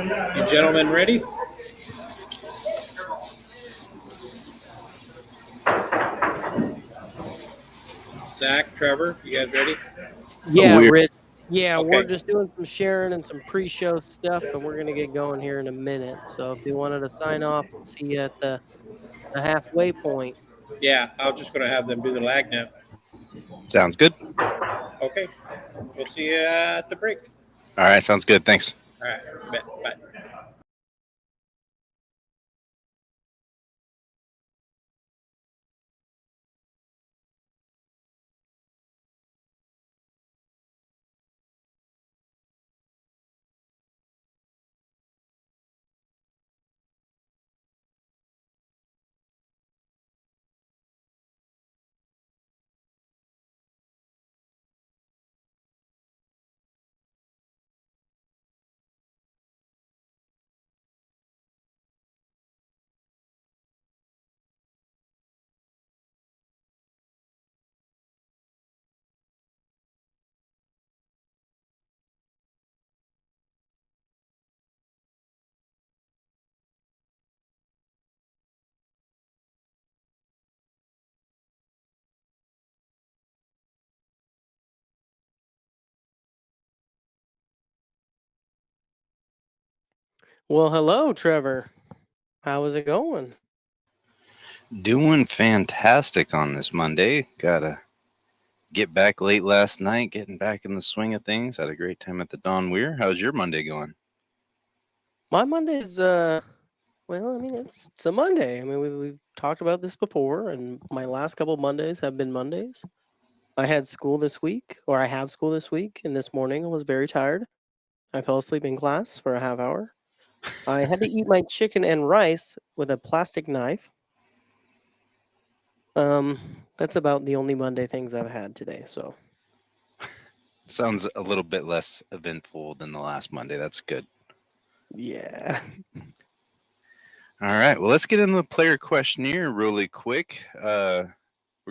You gentlemen ready? Zach, Trevor, you guys ready? Yeah, We're Rich. Yeah, we're Okay. just doing some sharing and some pre-show stuff, and we're gonna get going here in a minute. So if you wanted to sign off, we'll see you at the halfway point. Yeah, I was just going to have them do the lag now. sounds good. Okay. We'll see you at the break. All right, sounds good. Thanks. All right. Bye. Well, hello, Trevor. How is it going? Doing fantastic on this Monday. Gotta get back late last night, getting back in the swing of things. Had a great time at the Don Weir. How's your Monday going? My Monday's well, I mean it's a Monday. I mean we've talked about this before, and my last couple Mondays have been Mondays. I had school this week, or I have school this week, and this morning I was very tired. I fell asleep in class for a half hour. I had to eat my chicken and rice with a plastic knife. That's about the only Monday things I've had today. So Sounds a little bit less eventful than the last Monday. That's good. yeah. All right, well, let's get into the player questionnaire really quick. We're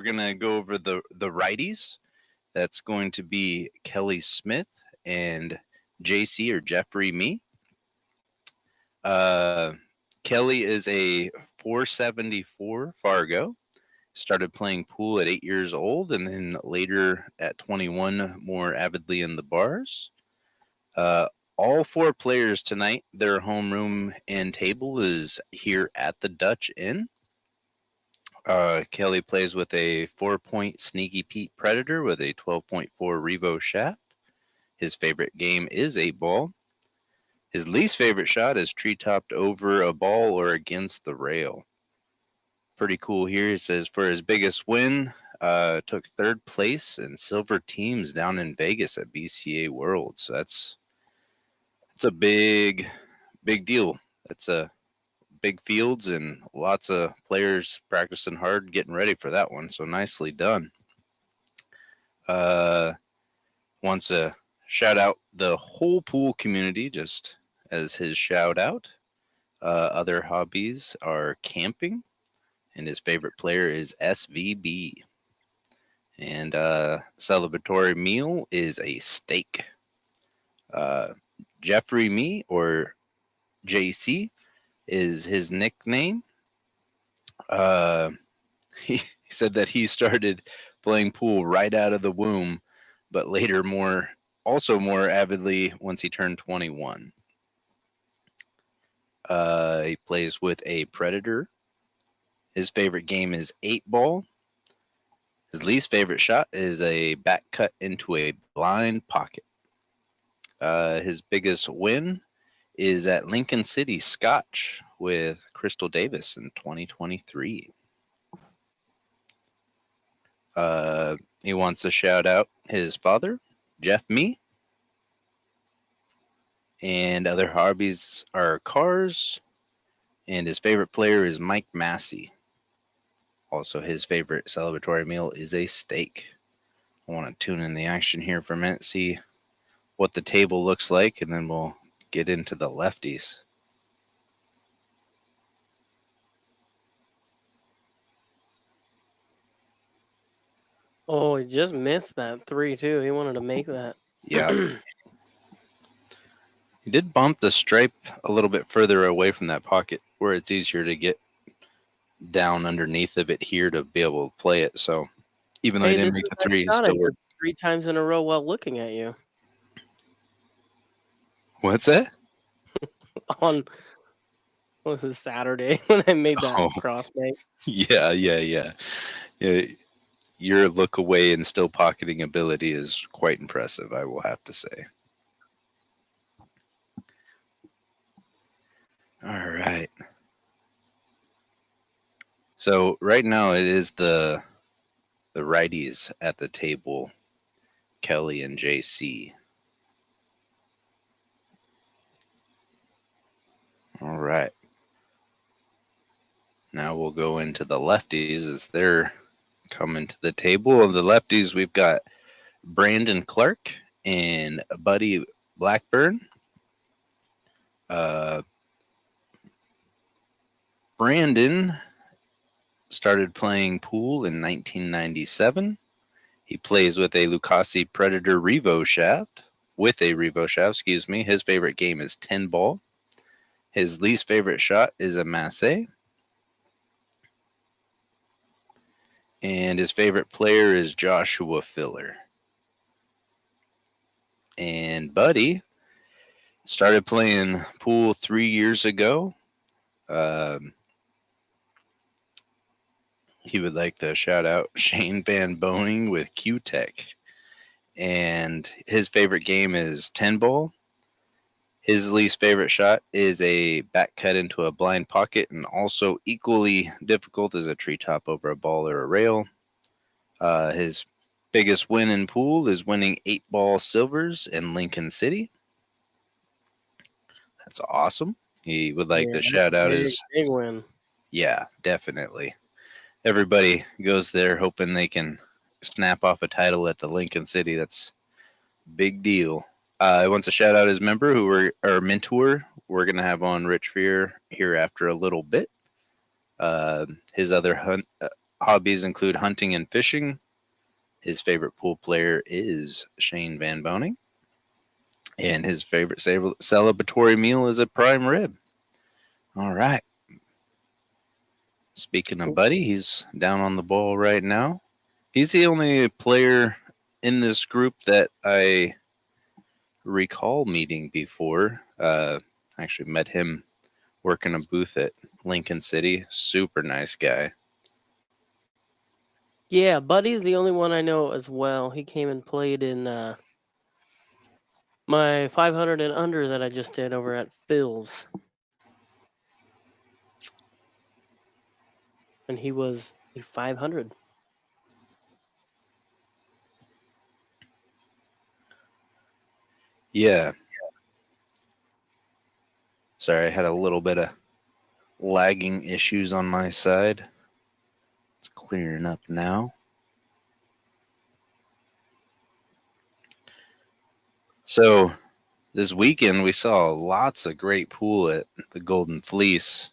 gonna go over the righties. That's going to be Kelly Smith and JC or Jeffrey Me. Uh, Kelly is a 474 Fargo. Started playing pool at 8 years old, and then later at 21, more avidly in the bars. Uh, all four players tonight, their homeroom and table is here at the Dutch Inn. Kelly plays with a 4-point Sneaky Pete Predator with a 12.4 Revo shaft. His favorite game is 8-ball. His least favorite shot is tree-topped over a ball or against the rail. Pretty cool here. He says for his biggest win, took third place in silver teams down in Vegas at BCA World. So that's a big deal. That's a big fields and lots of players practicing hard, getting ready for that one. So nicely done. Wants to shout out the whole pool community just as his shout out. Other hobbies are camping, and his favorite player is SVB. And celebratory meal is a steak. Jeffrey Me or JC is his nickname. He said that he started playing pool right out of the womb, but later more avidly once he turned 21. He plays with a Predator. His favorite game is 8-ball. His least favorite shot is a back cut into a blind pocket. His biggest win is at Lincoln City Scotch with Crystal Davis in 2023. He wants to shout out his father, Jeff Me. And other hobbies are cars. And his favorite player is Mike Massey. Also, his favorite celebratory meal is a steak. I want to tune in the action here for a minute, see what the table looks like, and then we'll get into the lefties. Oh, he just missed that 3 too. He wanted to make that. Yeah. He did bump the stripe a little bit further away from that pocket where it's easier to get down underneath of it here to be able to play it. So even though he Hey, didn't this make is the that three, he shot I still did worked. 3 times in a row while looking at you What's that? on what was it, Saturday when I made that Oh, cross make. yeah. Your look away and still pocketing ability is quite impressive, I will have to say. All right. So right now it is the righties at the table, Kelly and JC. All right. Now we'll go into the lefties as they're coming to the table. Of the lefties, we've got Brandon Clark and Buddy Blackburn. Brandon started playing pool in 1997. He plays with a Lucasi Predator Revo shaft. His favorite game is 10 ball. His least favorite shot is a Massey. And his favorite player is Joshua Filler. And Buddy started playing pool 3 years ago. He would like to shout out Shane Van Boning with Q-Tech. And his favorite game is 10 ball. His least favorite shot is a back cut into a blind pocket, and also equally difficult is a treetop over a ball or a rail. His biggest win in pool is winning 8-ball silvers in Lincoln City. That's awesome. He would like to shout out his... Big win. Yeah, definitely. Everybody goes there hoping they can snap off a title at the Lincoln City. That's big deal. I want to shout out his member, our mentor. We're going to have on Rich Fear here after a little bit. His other hobbies include hunting and fishing. His favorite pool player is Shane Van Boning. And his favorite celebratory meal is a prime rib. All right. Speaking of Buddy, he's down on the ball right now. He's the only player in this group that I recall meeting before. Actually met him working a booth at Lincoln City. Super nice guy. Yeah, Buddy's the only one I know as well. He came and played in my 500 and under that I just did over at Phil's. And he was a 500. Yeah. Sorry, I had a little bit of lagging issues on my side. It's clearing up now. So this weekend we saw lots of great pool at the Golden Fleece.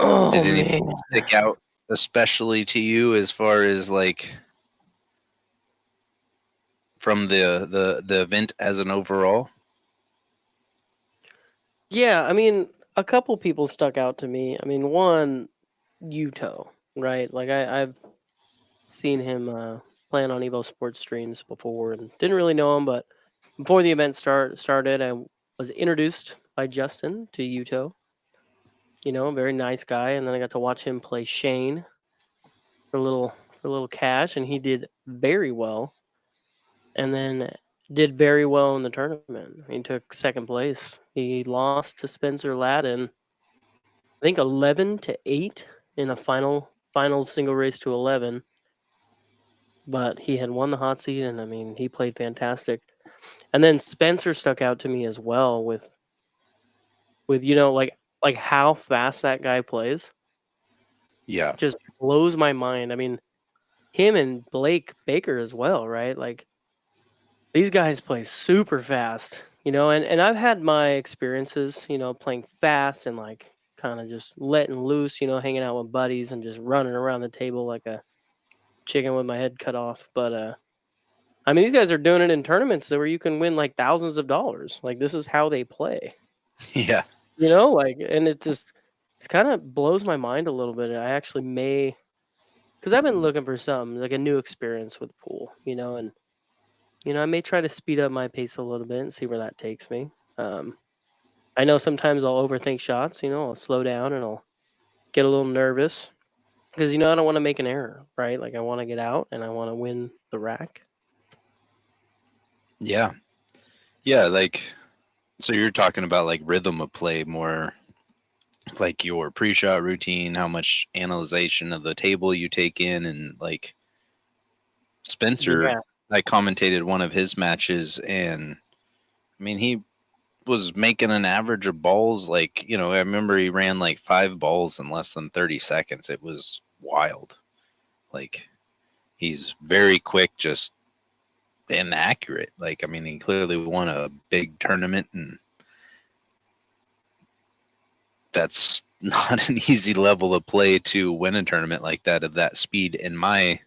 Oh, Did anything stick out especially to you as far as like from the event as an overall? Yeah, I mean, a couple people stuck out to me. I mean, one, Yuto, right? Like I've seen him playing on EvoSports streams before and didn't really know him, but before the event started, I was introduced by Justin to Yuto. You know, very nice guy, and then I got to watch him play Shane for a little cash, and he did very well. And then did very well in the tournament. He took second place. He lost to Spencer Ladden, I think 11-8 in a final single race to 11. But he had won the hot seat, and I mean, he played fantastic. And then Spencer stuck out to me as well with you know, like how fast that guy plays. Yeah. Just blows my mind. I mean, him and Blake Baker as well, right? Like these guys play super fast, you know, and I've had my experiences, you know, playing fast and like kind of just letting loose, you know, hanging out with buddies and just running around the table like a chicken with my head cut off. But I mean, these guys are doing it in tournaments where you can win like thousands of dollars. Like this is how they play. Yeah. You know, like, and it just kind of blows my mind a little bit. I actually may, because I've been looking for something like a new experience with pool, you know, and I may try to speed up my pace a little bit and see where that takes me. I know sometimes I'll overthink shots, you know, I'll slow down and I'll get a little nervous because, you know, I don't want to make an error, right? Like I want to get out and I want to win the rack. Yeah. Yeah. Like, so you're talking about like rhythm of play more like your pre-shot routine, how much analyzation of the table you take in, and like Spencer, Yeah. I commentated one of his matches, and I mean, he was making an average of balls. Like, you know, I remember he ran like 5 balls in less than 30 seconds. It was wild. Like, he's very quick, just inaccurate. Like, I mean, he clearly won a big tournament, and that's not an easy level of play to win a tournament like that of that speed in my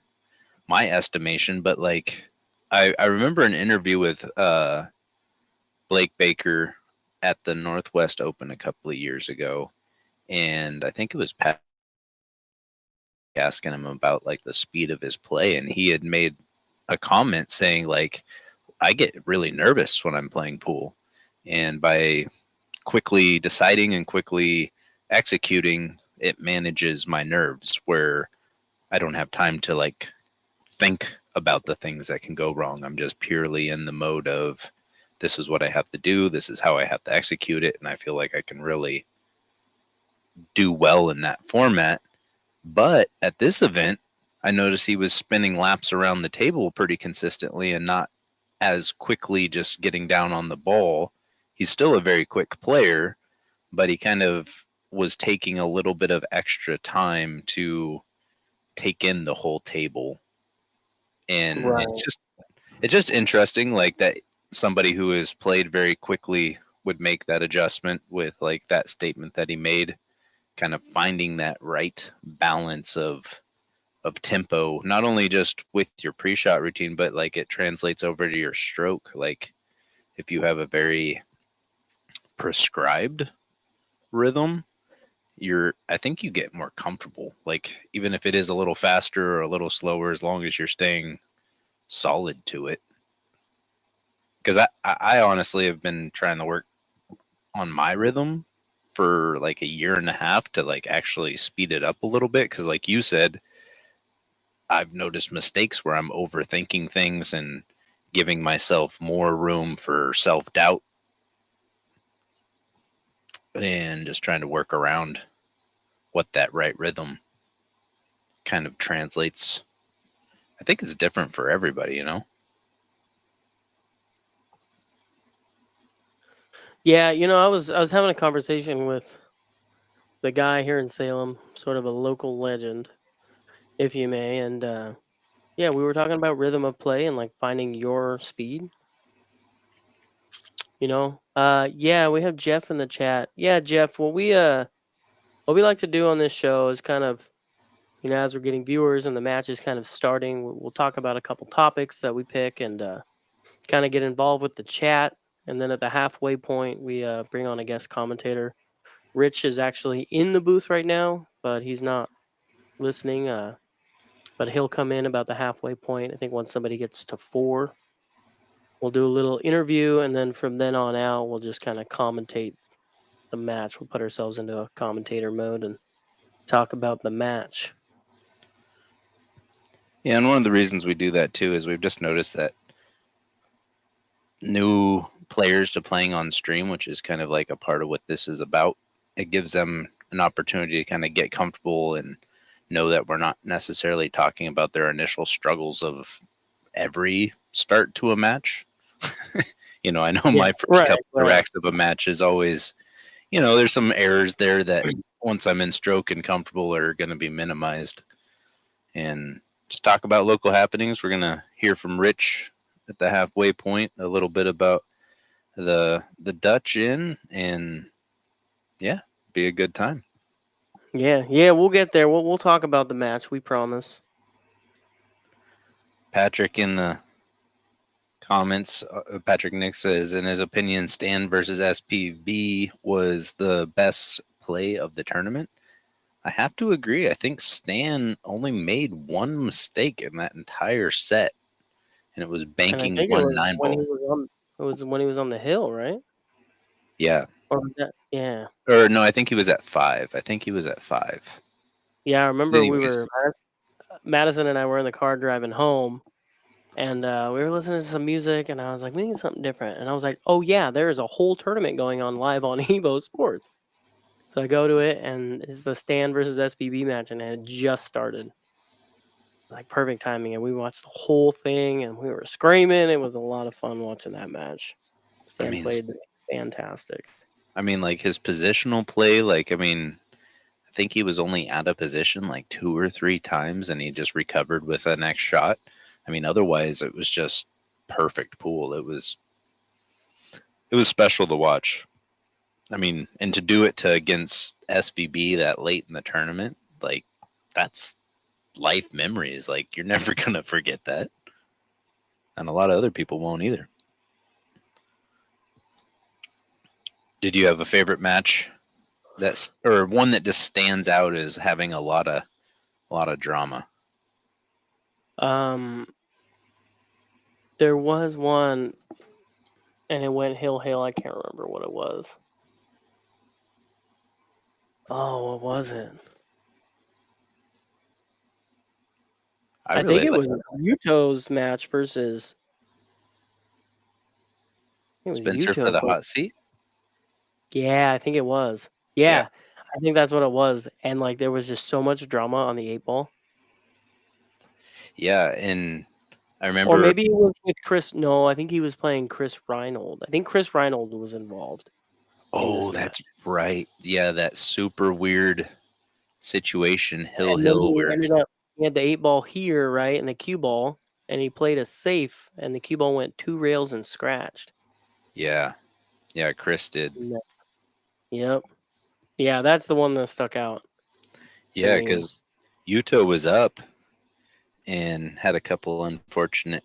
estimation. But like, I remember an interview with Blake Baker at the Northwest Open a couple of years ago, and I think it was Pat asking him about like the speed of his play, and he had made a comment saying like, I get really nervous when I'm playing pool, and by quickly deciding and quickly executing, it manages my nerves where I don't have time to like think about the things that can go wrong. I'm just purely in the mode of this is what I have to do, this is how I have to execute it, and I feel like I can really do well in that format. But at this event, I noticed he was spinning laps around the table pretty consistently and not as quickly just getting down on the ball. He's still a very quick player, but he kind of was taking a little bit of extra time to take in the whole table. And Right. it's just interesting like that somebody who has played very quickly would make that adjustment with like that statement that he made, kind of finding that right balance of tempo, not only just with your pre-shot routine, but like it translates over to your stroke. Like if you have a very prescribed rhythm, I think you get more comfortable. Like even if it is a little faster or a little slower, as long as you're staying solid to it. Because I honestly have been trying to work on my rhythm for like a year and a half to like actually speed it up a little bit. Because like you said, I've noticed mistakes where I'm overthinking things and giving myself more room for self-doubt and just trying to work around what that right rhythm kind of translates. I think it's different for everybody, you know? Yeah, you know, I was having a conversation with the guy here in Salem, sort of a local legend, if you may, and yeah, we were talking about rhythm of play and like finding your speed. You know, yeah, we have Jeff in the chat. Yeah, Jeff, what we like to do on this show is kind of, you know, as we're getting viewers and the match is kind of starting, we'll talk about a couple topics that we pick and kind of get involved with the chat. And then at the halfway point, we bring on a guest commentator. Rich is actually in the booth right now, but he's not listening. But he'll come in about the halfway point. I think once somebody gets to 4, we'll do a little interview, and then from then on out, we'll just kind of commentate the match. We'll put ourselves into a commentator mode and talk about the match. Yeah, and one of the reasons we do that too is we've just noticed that new players to playing on stream, which is kind of like a part of what this is about, it gives them an opportunity to kind of get comfortable and know that we're not necessarily talking about their initial struggles of every start to a match. You know, I know my first couple of racks of a match is always, you know, there's some errors there that once I'm in stroke and comfortable are going to be minimized. And just talk about local happenings. We're going to hear from Rich at the halfway point, a little bit about the Dutch Inn, and yeah, be a good time. Yeah, we'll get there. We'll talk about the match, we promise. Patrick in the comments. Patrick Nick says, in his opinion, Stan versus SPB was the best play of the tournament. I have to agree. I think Stan only made one mistake in that entire set, and it was And I banking think it one was 9-ball. it was when he was on the hill, right? Yeah. Or yeah. Or no, I think he was at 5. I think he was at 5. Yeah, I remember Anyways. Madison and I were in the car driving home, and we were listening to some music, and I was like, we need something different. And I was like, oh yeah, there is a whole tournament going on live on EvoSports. So I go to it, and it's the Stan versus SVB match, and it had just started. Like perfect timing, and we watched the whole thing, and we were screaming. It was a lot of fun watching that match. Stan played fantastic. I mean, like his positional play, like, I mean, I think he was only out of position like 2 or 3 times, and he just recovered with the next shot. I mean, otherwise it was just perfect pool. It was special to watch. I mean, and to do it against SVB that late in the tournament, like that's life memories. Like you're never gonna forget that, and a lot of other people won't either. Did you have a favorite match or one that just stands out as having a lot of drama? There was one, and it went hill. I can't remember what it was. Oh, what was it? I think it was Yuto's match versus Spencer for the hot seat. Yeah, I think it was. Yeah, I think that's what it was. And like, there was just so much drama on the 8-ball. Yeah, and I remember. Or maybe it was with Chris. No, I think he was playing Chris Reinold. I think Chris Reinold was involved. Oh, that's right. Yeah, that super weird situation, hill. Where ended up, he had the 8-ball here, right, and the cue ball, and he played a safe, and the cue ball went 2 rails and scratched. Yeah, Chris did. Yep. Yeah, that's the one that stuck out. Yeah, because Yuto was up and had a couple unfortunate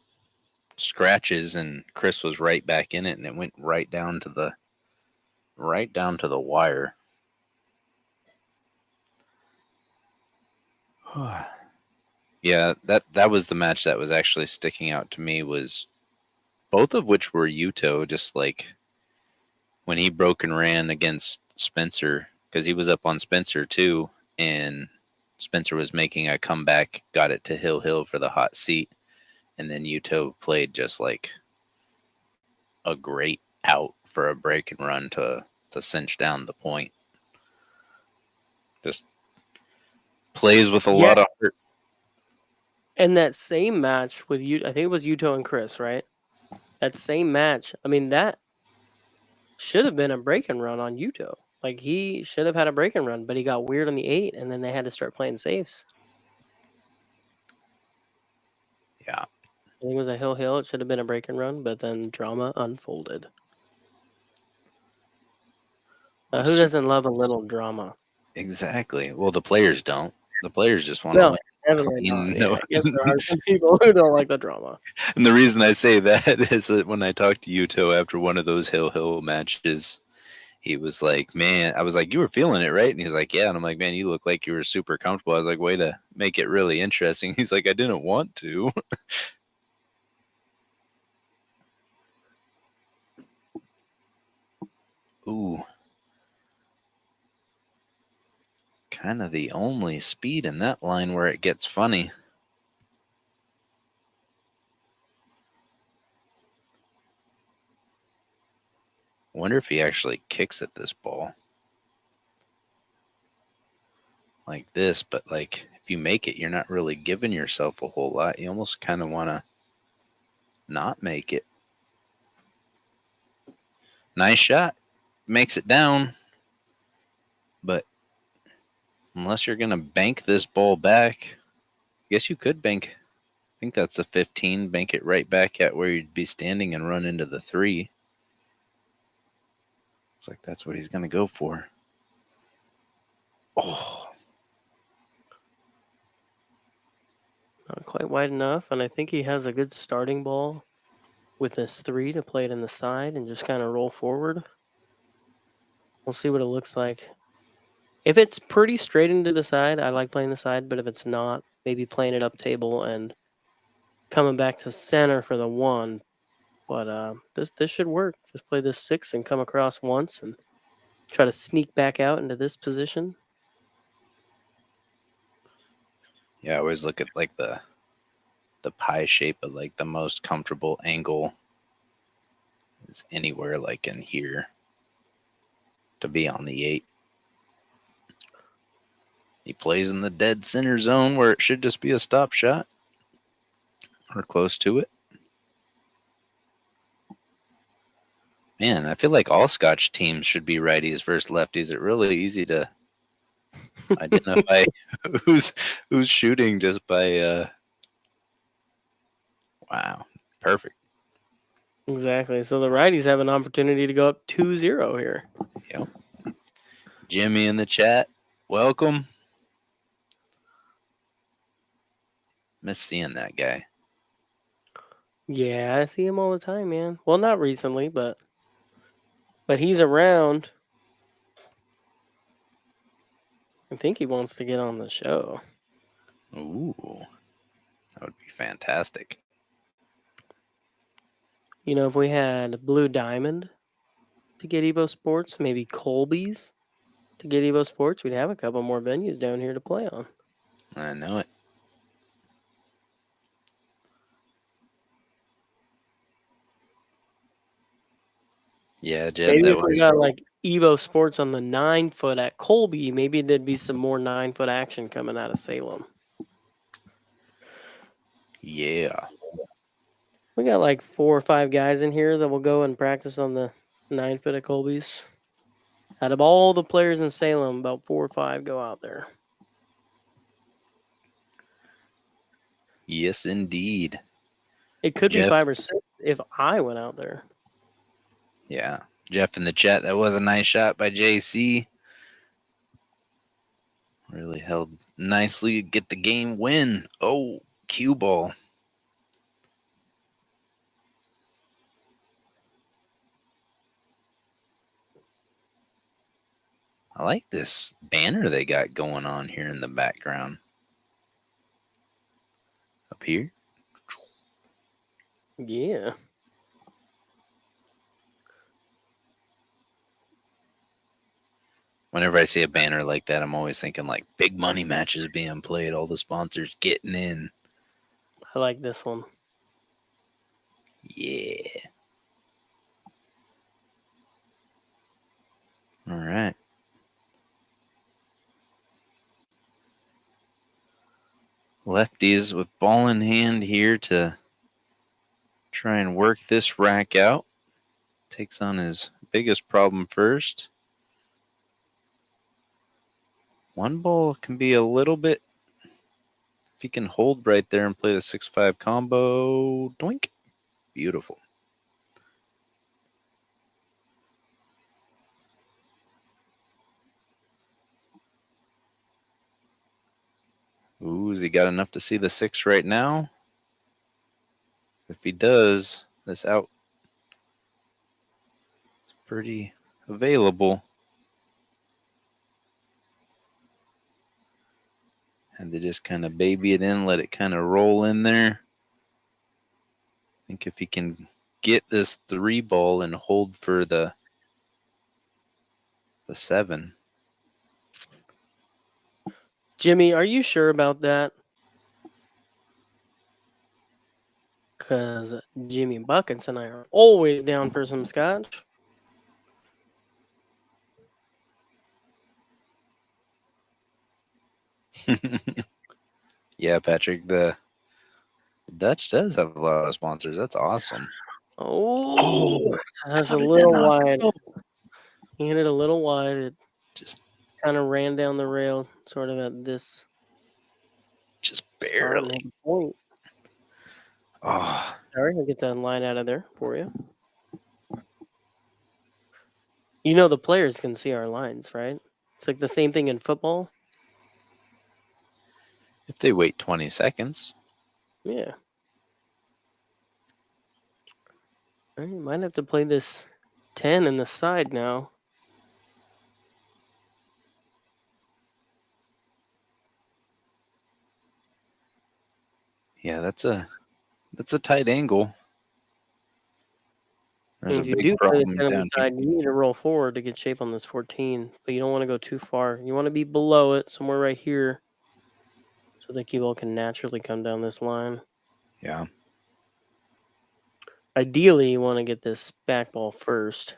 scratches, and Chris was right back in it, and it went right down to the wire. Yeah, that was the match that was actually sticking out to me, was both of which were Yuto, just like when he broke and ran against Spencer, because he was up on Spencer too, and Spencer was making a comeback, got it to Hill for the hot seat, and then Yuto played just like a great out for a break and run to cinch down the point. Just plays with a lot of heart. And that same match with I think it was Yuto and Chris, right? That same match, I mean, that should have been a break and run on Yuto. Like, he should have had a break and run, but he got weird on the 8, and then they had to start playing safes. Yeah. I think it was a hill. It should have been a break and run, but then drama unfolded. Who doesn't love a little drama? Exactly. Well, the players don't. The players just want to win. Yeah, I guess there are some people who don't like the drama. And the reason I say that is that when I talked to Yuto after one of those hill matches, he was like, man, I was like, you were feeling it, right? And he's like, yeah. And I'm like, man, you look like you were super comfortable. I was like, way to make it really interesting. He's like, I didn't want to. Ooh. Kind of the only speed in that line where it gets funny. Wonder if he actually kicks at this ball. Like this, but like if you make it, you're not really giving yourself a whole lot. You almost kind of want to not make it. Nice shot. Makes it down. But unless you're going to bank this ball back, I guess you could bank. I think that's a 15. Bank it right back at where you'd be standing and run into the 3. Looks like that's what he's going to go for. Oh. Not quite wide enough, and I think he has a good starting ball. with this 3 to play it in the side and just kind of roll forward. We'll see what it looks like. If it's pretty straight into the side, I like playing the side, but if it's not, maybe playing it up table and coming back to center for the 1. But this should work. Just play this 6 and come across once and try to sneak back out into this position. Yeah, I always look at like the pie shape of like the most comfortable angle is anywhere like in here to be on the 8. He plays in the dead center zone where it should just be a stop shot or close to it. Man, I feel like all Scotch teams should be righties versus lefties. It's really easy to identify who's shooting just by wow, perfect. Exactly. So the righties have an opportunity to go up 2-0 here. Yep. Jimmy in the chat, welcome. Miss seeing that guy. Yeah, I see him all the time, man. Well, not recently, but he's around. I think he wants to get on the show. Ooh, that would be fantastic. You know, if we had Blue Diamond to get EvoSports, maybe Colby's to get EvoSports, we'd have a couple more venues down here to play on. I know it. Yeah, Jeb, Maybe that if we was got like EvoSports on the 9-foot at Colby, maybe there'd be some more 9-foot action coming out of Salem. yeah. We got like 4 or 5 guys in here that will go and practice on the 9-foot at Colby's. Out of all the players in Salem, about 4 or 5 go out there. Yes, indeed. It could be Jeff? 5 or 6 if I went out there. Yeah. Jeff in the chat, that was a nice shot by JC. Really held nicely. Get the game win. Oh, cue ball. I like this banner they got going on here in the background. Up here. Yeah. Whenever I see a banner like that, I'm always thinking like big money matches being played, all the sponsors getting in. I like this one. Yeah. All right. Lefties with ball in hand here to try and work this rack out. Takes on his biggest problem first. One ball can be a little bit, if he can hold right there and play the 6-5 combo, doink. Beautiful. Ooh, has he got enough to see the 6 right now? If he does, this out is pretty available. And they just kind of baby it in, let it kind of roll in there. I think if he can get this 3 ball and hold for the 7. Jimmy, are you sure about that? Because Jimmy Buckets and I are always down for some scotch. Yeah, Patrick, the Dutch does have a lot of sponsors. That's awesome. Oh, that's a how did little that not wide. go? He hit it a little wide. It Just kind of ran down the rail, sort of at this just spot barely. and hit the point. Oh, Sorry, I'll get that line out of there for you. You know the players can see our lines, right? It's like the same thing in football. if they wait 20 seconds. Yeah. I might have to play this 10 in the side now. Yeah, that's a tight angle. There's a If you big do play the problem 10 on the down here. side, you need to roll forward to get shape on this 14, but you don't want to go too far. You want to be below it, somewhere right here, so the cue ball can naturally come down this line. Yeah. Ideally, you want to get this back ball first.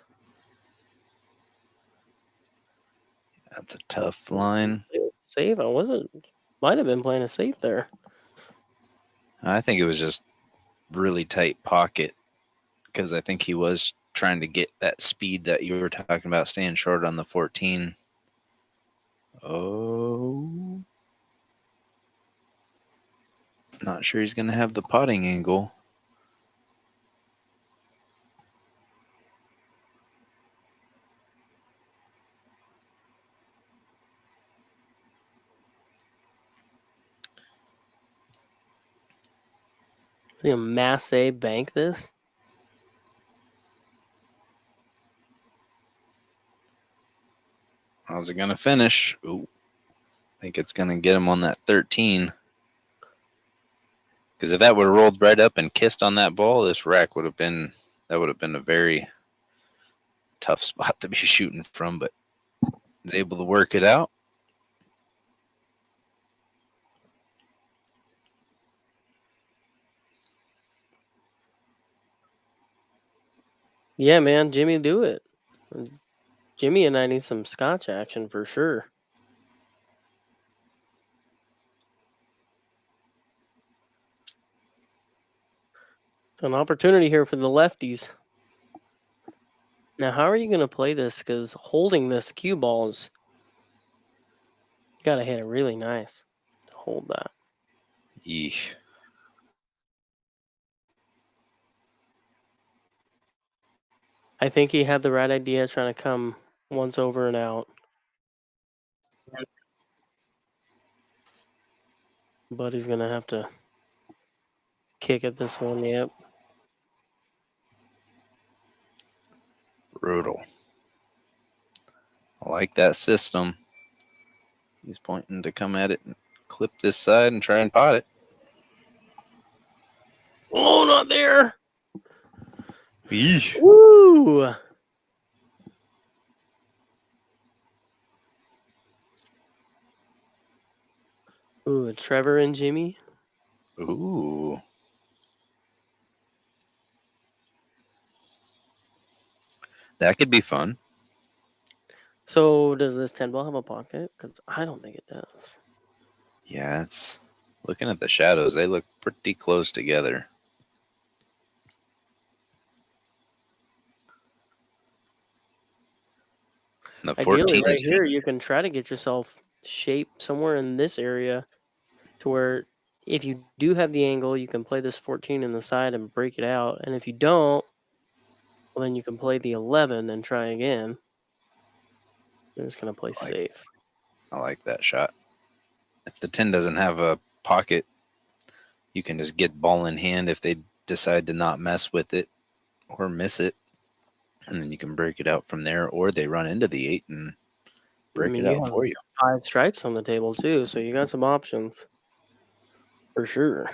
That's a tough line. Safe? Might have been playing a safe there. I think it was just really tight pocket because I think he was trying to get that speed that you were talking about, staying short on the 14. Oh. Not sure he's going to have the potting angle. You know, Massey bank this. How's it going to finish? Ooh. I think it's going to get him on that 13. Because if that would have rolled right up and kissed on that ball, this rack would have been a very tough spot to be shooting from, but he's able to work it out. Yeah, man, Jimmy, do it. Jimmy and I need some scotch action for sure. An opportunity here for the lefties. Now, how are you going to play this? Because holding this cue ball is got to hit it really nice to hold that. Yeesh. I think he had the right idea trying to come once over and out. But he's going to have to kick at this one, yep. Brutal. I like that system. He's pointing to come at it and clip this side and try and pot it. Oh, not there. Yeesh. Woo! Ooh, Trevor and Jimmy. Ooh. That could be fun. So does this 10 ball have a pocket? Because I don't think it does. Yeah, it's looking at the shadows. They look pretty close together. The 14 Ideally, right is here, you can try to get yourself shape somewhere in this area to where if you do have the angle, you can play this 14 in the side and break it out. And if you don't, well, then you can play the 11 and try again. I'm just going to play safe. I like that shot. If the 10 doesn't have a pocket, you can just get ball in hand if they decide to not mess with it or miss it. And then you can break it out from there, or they run into the 8 and break it you out have for you. 5 stripes on the table, too, so you got some options. For sure.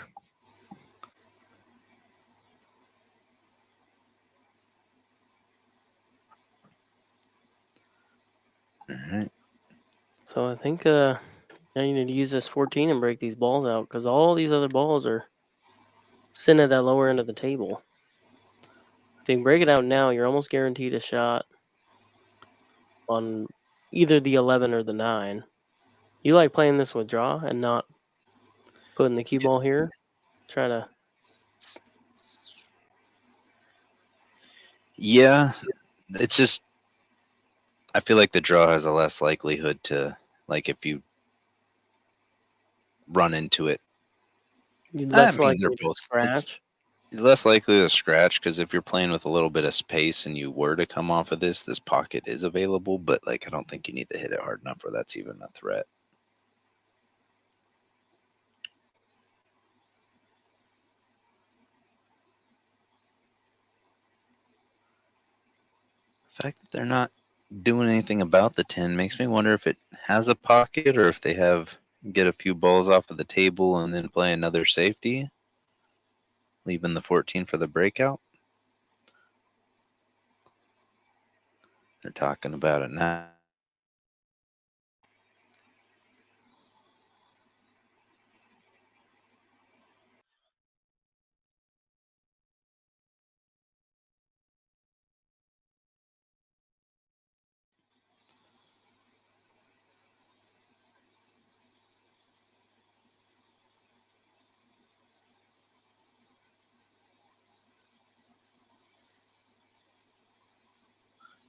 All right. So I think now you need to use this 14 and break these balls out because all these other balls are sitting at that lower end of the table. If you can break it out now, you're almost guaranteed a shot on either the 11 or the 9. You like playing this with draw and not putting the cue ball here? Try to... Yeah, it's just I feel like the draw has a less likelihood to, like, if you run into it. Less they're likely to both scratch. It's less likely to scratch because if you're playing with a little bit of space and you were to come off of this pocket is available, but like I don't think you need to hit it hard enough where that's even a threat. The fact that they're not doing anything about the 10 makes me wonder if it has a pocket or if they get a few balls off of the table and then play another safety, leaving the 14 for the breakout. They're talking about it now.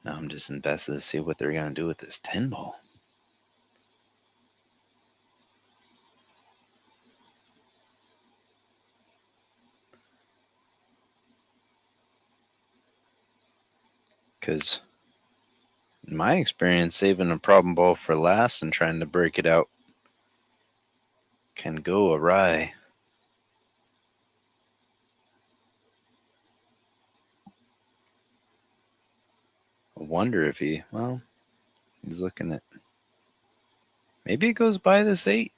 Now I'm just invested to see what they're going to do with this 10 ball. Because in my experience, saving a problem ball for last and trying to break it out can go awry. I wonder if he's looking at, maybe it goes by this 8.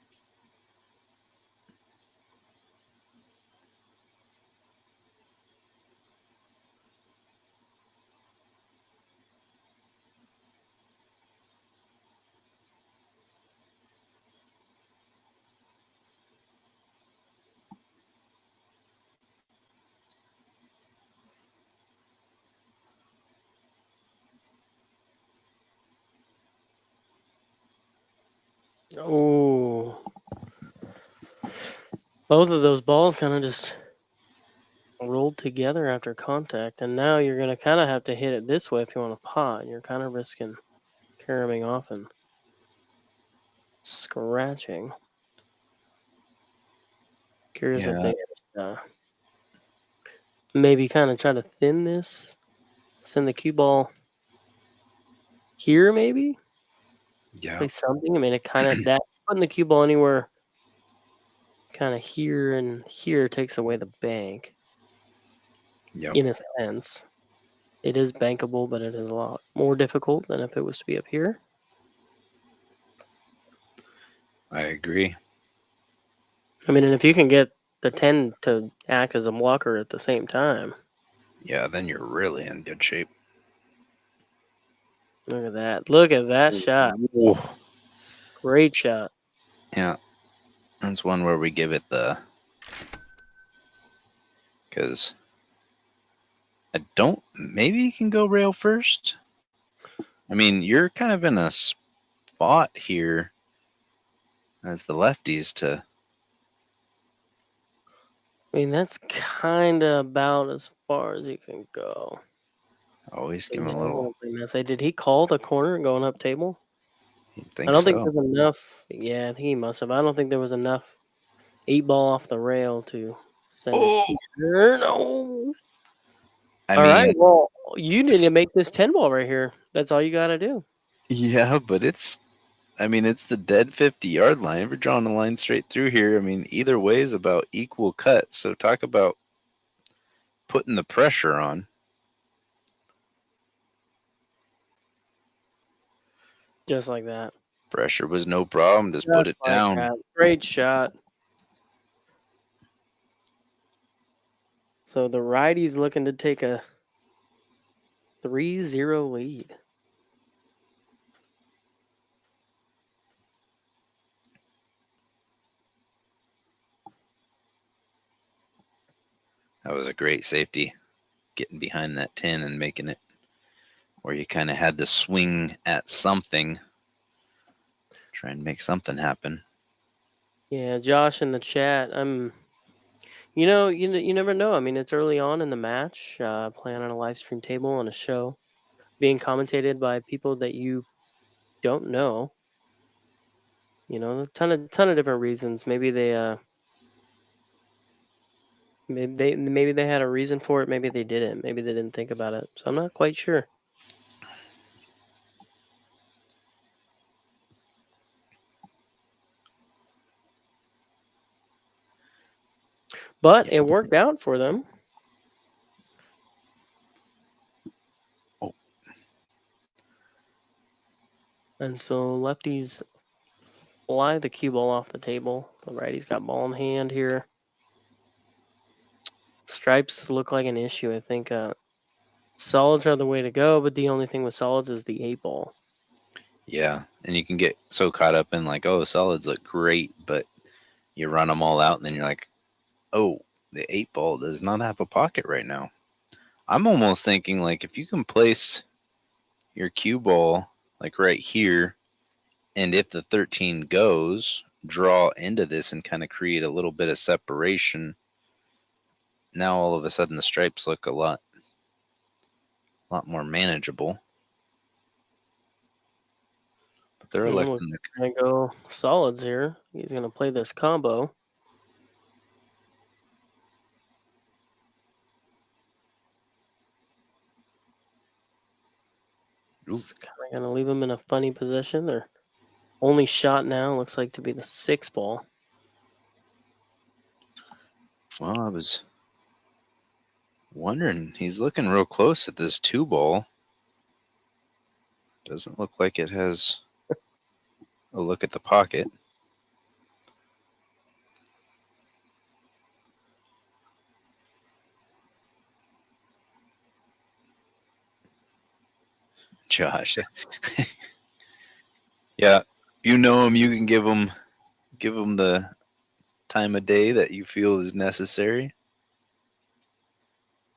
Oh, both of those balls kind of just rolled together after contact, and now you're going to kind of have to hit it this way if you want to pot. You're kind of risking caroming off and scratching. Curious if they maybe kind of try to thin this, send the cue ball here, maybe Yeah. play something. I mean, it kind of that putting the cue ball anywhere, kind of here and here takes away the bank. Yep. In a sense, it is bankable, but it is a lot more difficult than if it was to be up here. I agree. I mean, and if you can get the 10 to act as a blocker at the same time. Yeah, then you're really in good shape. Look at that. Look at that shot. Whoa. Great shot. Yeah. That's one where we give it the, because maybe you can go rail first. I mean, you're kind of in a spot here as the lefties to. I mean, that's kind of about as far as you can go. Always give him a little. Did he call the corner going up table? I I don't think there's enough. Yeah, I think he must have. I don't think there was enough 8 ball off the rail to send it here. No. All right. Well, you need to make this 10 ball right here. That's all you got to do. Yeah, but it's the dead 50-yard line. We're drawing the line straight through here. I mean, either way is about equal cut. So talk about putting the pressure on. Just like that. Pressure was no problem. Just put it down. That. Great shot. So the righty's looking to take a 3-0 lead. That was a great safety, getting behind that 10 and making it where you kind of had to swing at something, try and make something happen. Yeah, Josh in the chat. You never know. I mean, it's early on in the match. Playing on a live stream table on a show, being commentated by people that you don't know. You know, a ton of different reasons. Maybe they maybe they had a reason for it. Maybe they didn't. Maybe they didn't think about it. So I'm not quite sure. But it worked out for them. Oh. And so lefties fly the cue ball off the table. The righty's got ball in hand here. Stripes look like an issue. I think solids are the way to go, but the only thing with solids is the 8-ball. Yeah, and you can get so caught up in like, oh, solids look great, but you run them all out, and then you're like, oh, the 8-ball does not have a pocket right now. I'm almost thinking like if you can place your cue ball like right here, and if the 13 goes, draw into this and kind of create a little bit of separation. Now all of a sudden the stripes look a lot more manageable. But they're electing the. Gonna go solids here. He's gonna play this combo. It's kind of gonna leave him in a funny position. Their only shot now looks like to be the 6-ball. Well, I was wondering. He's looking real close at this 2-ball. Doesn't look like it has a look at the pocket. Josh. Yeah, if you know him, you can give him the time of day that you feel is necessary.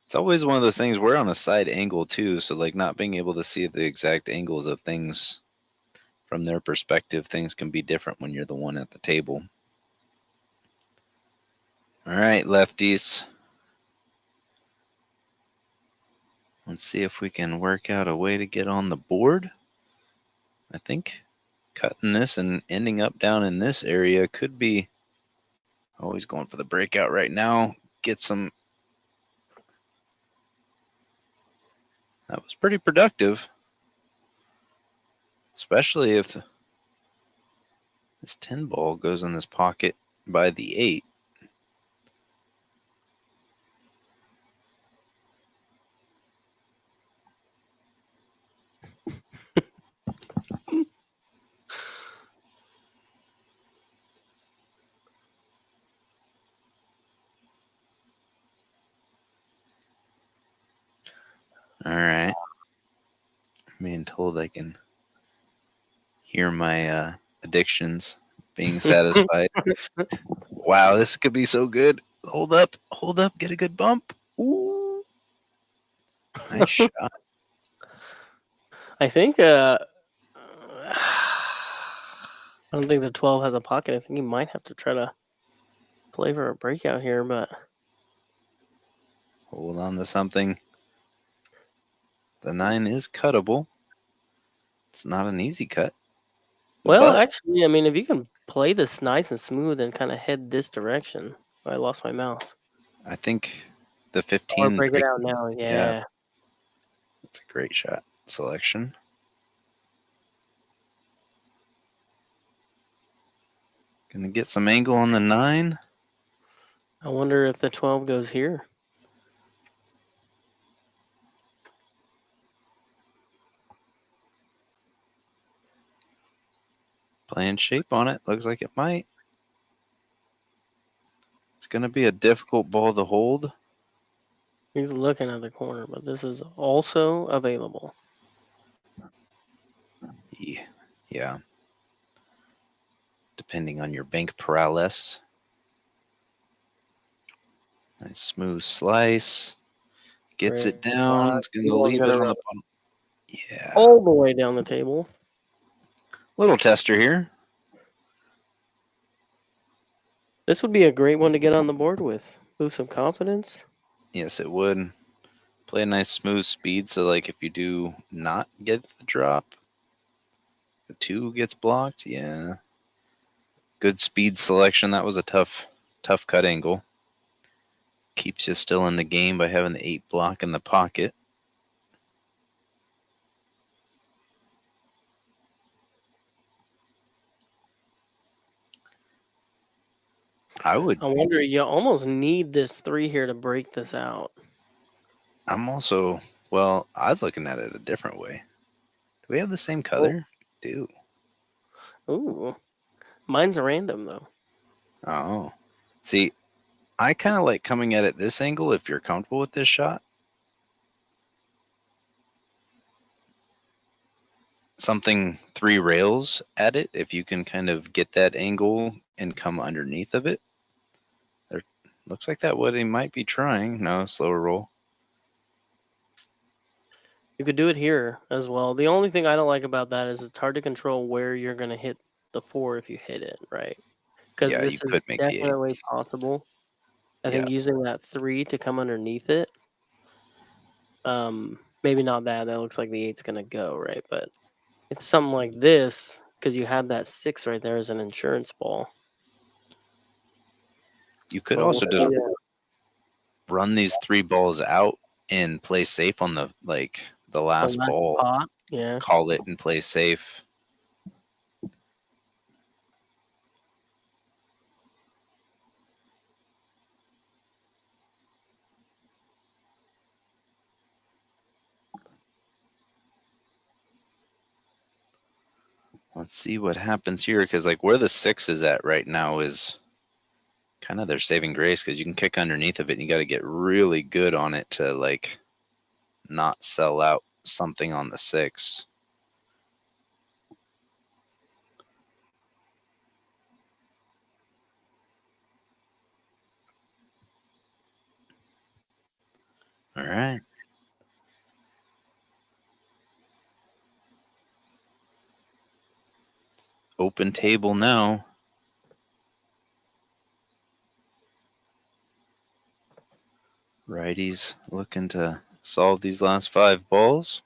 It's always one of those things. We're on a side angle too, so like not being able to see the exact angles of things from their perspective, things can be different when you're the one at the table. All right, lefties. Let's see if we can work out a way to get on the board. I think cutting this and ending up down in this area could be always going for the breakout right now. Get some. That was pretty productive, especially if this 10-ball goes in this pocket by the 8. All right. I'm being told I can hear my addictions being satisfied. Wow, this could be so good. Hold up, get a good bump. Ooh. Nice shot. I think I don't think the 12 has a pocket. I think he might have to try to play for a breakout here, but Hold on to something. The 9 is cuttable. It's not an easy cut. well, But actually, I mean, if you can play this nice and smooth and kind of head this direction. I lost my mouse. I think the 15 Or break it out now. Yeah. That's a great shot selection. Gonna get some angle on the 9. I wonder if the 12 goes here. Playing shape on it. Looks like it might. It's going to be a difficult ball to hold. He's looking at the corner, but this is also available. Yeah. Depending on your bank paralysis. Nice smooth slice. Gets it down. It's going to leave it on the bottom. Yeah. All the way down the table. Little tester here. This would be a great one to get on the board with. Boost some confidence. Yes, it would. Play a nice smooth speed, so like if you do not get the drop, the 2 gets blocked. Yeah. Good speed selection. That was a tough cut angle. Keeps you still in the game by having the 8 block in the pocket. I wonder, you almost need this 3 here to break this out. I was looking at it a different way. Do we have the same color? do. Ooh. Mine's random, though. Oh. See, I kind of like coming at it this angle if you're comfortable with this shot. Something 3 rails at it, if you can kind of get that angle and come underneath of it. There looks like that what he might be trying. No, slower roll. You could do it here as well. The only thing I don't like about that is it's hard to control where you're going to hit the 4 if you hit it, right? Because Yeah, you this is could make the 8. definitely possible. I Yeah. think using that 3 to come underneath it, maybe not that. That looks like the 8's going to go, right? But it's something like this, because you had that 6 right there as an insurance ball. You could But also we'll just see that. run these 3 balls out and play safe on the The last last ball. pot, yeah. Call it and play safe. Let's see what happens here, because like where the 6 is at right now is kind of their saving grace, because you can kick underneath of it and you got to get really good on it to like not sell out something on the 6. All right. Open table now. Righties looking to solve these last 5 balls.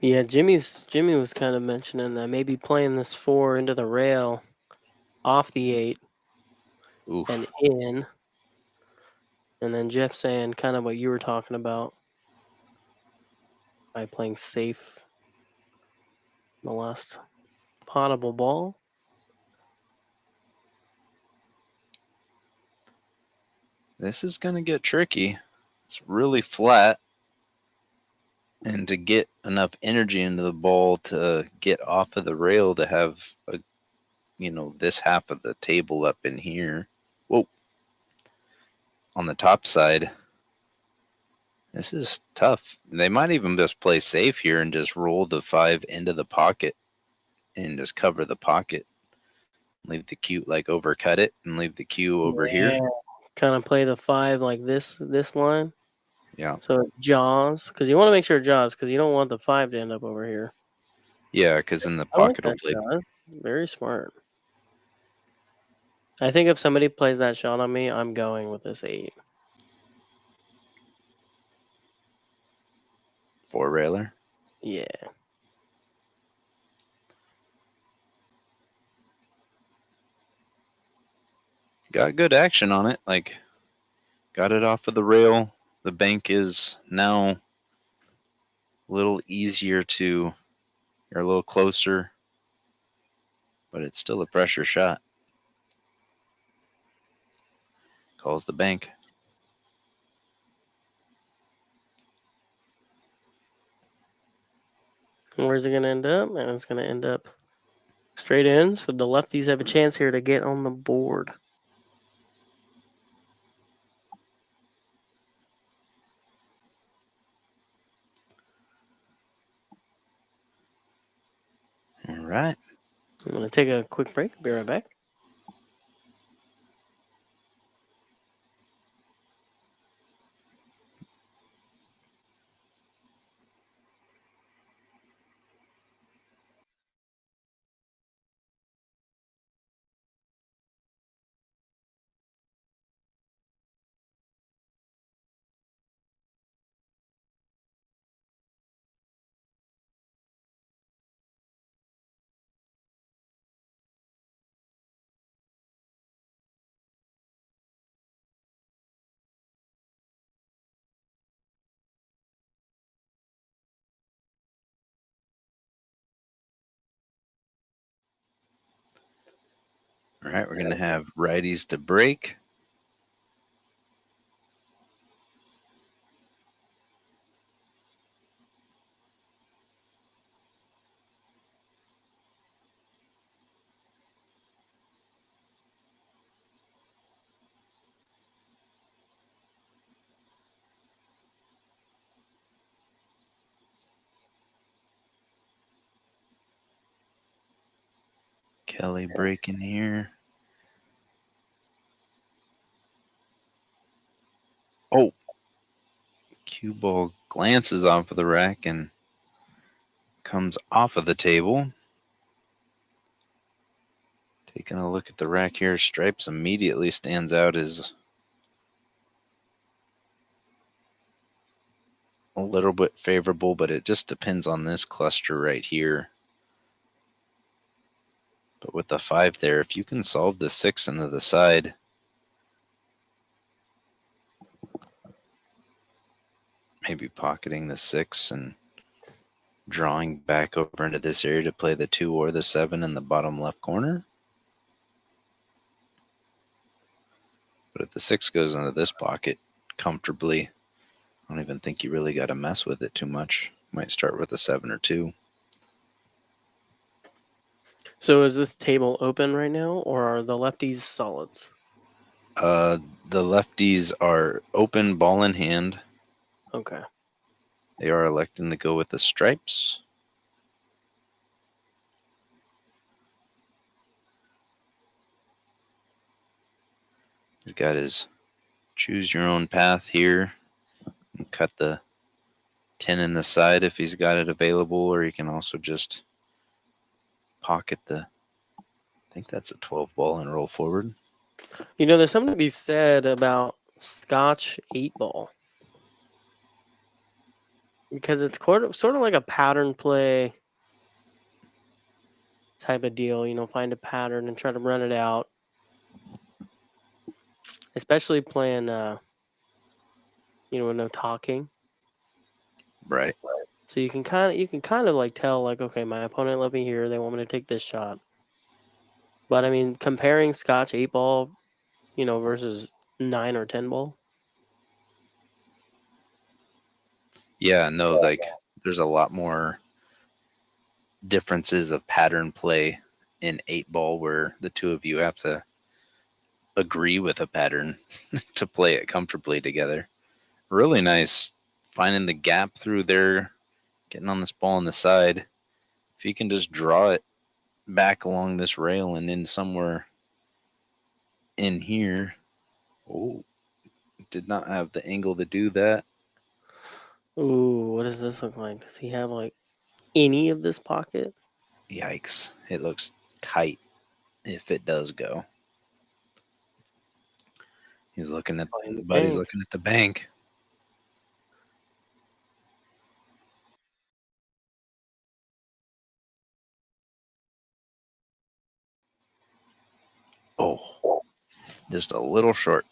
Yeah, Jimmy was kind of mentioning that maybe playing this 4 into the rail off the 8 Oof. and in. And then Jeff saying kind of what you were talking about by playing safe the last potable ball. This is going to get tricky. It's really flat. And to get enough energy into the ball to get off of the rail to have this half of the table up in here. Whoa. On the top side. This is tough. They might even just play safe here and just roll the 5 into the pocket and just cover the pocket. Leave the cue, like overcut it and leave the cue over here. Kind of play the 5 like this line. Yeah. So jaws, because you want to make sure jaws, because you don't want the 5 to end up over here. Yeah, because in the I like pocket will that play. shot. Very smart. I think if somebody plays that shot on me, I'm going with this 8. 4 railer. Yeah. Got good action on it. Like, got it off of the rail. The bank is now a little easier to, or a little closer, but it's still a pressure shot. Calls the bank. And where's it going to end up? And it's going to end up straight in. So the lefties have a chance here to get on the board. All right. I'm going to take a quick break. Be right back. All right, we're going to have righties to break. Kelly breaking here. Oh, cue ball glances off of the rack and comes off of the table. Taking a look at the rack here, stripes immediately stands out as a little bit favorable, but it just depends on this cluster right here. But with the 5 there, if you can solve the 6 into the side, maybe pocketing the 6 and drawing back over into this area to play the 2 or the 7 in the bottom left corner. But if the 6 goes into this pocket comfortably, I don't even think you really got to mess with it too much. Might start with a 7 or 2. So is this table open right now, or are the lefties solids? The lefties are open, ball in hand. Okay. They are electing to go with the stripes. He's got his choose your own path here and cut the 10 in the side if he's got it available, or he can also just pocket the, I think that's a 12 ball and roll forward. You know, there's something to be said about Scotch 8-ball. Because it's sort of like a pattern play type of deal. You know, find a pattern and try to run it out. Especially playing, with no talking. Right. So you can kind of like tell, like, okay, my opponent let me here. They want me to take this shot. But I mean, comparing Scotch 8-ball, versus 9 or 10 ball. Yeah, no, like there's a lot more differences of pattern play in 8-ball where the two of you have to agree with a pattern to play it comfortably together. Really nice finding the gap through there, getting on this ball on the side. If you can just draw it back along this rail and in somewhere in here. Oh, did not have the angle to do that. Ooh, what does this look like? Does he have like any of this pocket? Yikes. It looks tight if it does go. He's looking at Behind the Buddy's bank. looking at the bank. Oh, just a little short.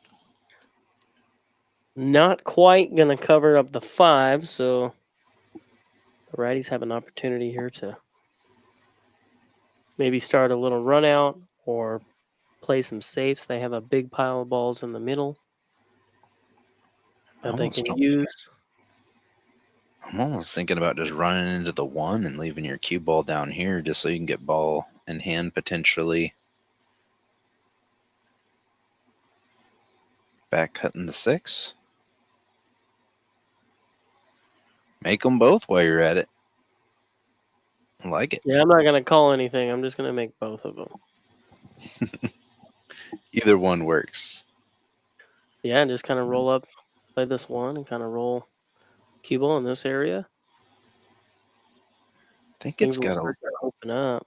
Not quite going to cover up the 5, so the righties have an opportunity here to maybe start a little run out or play some safes. They have a big pile of balls in the middle that they can use. I'm almost thinking about just running into the 1 and leaving your cue ball down here just so you can get ball in hand potentially. Back cutting the 6. Make them both while you're at it. I like it. Yeah, I'm not going to call anything. I'm just going to make both of them. Either one works. Yeah, and just kind of roll up, play this 1, and kind of roll cue ball in this area. I think Things it's will got start to open up.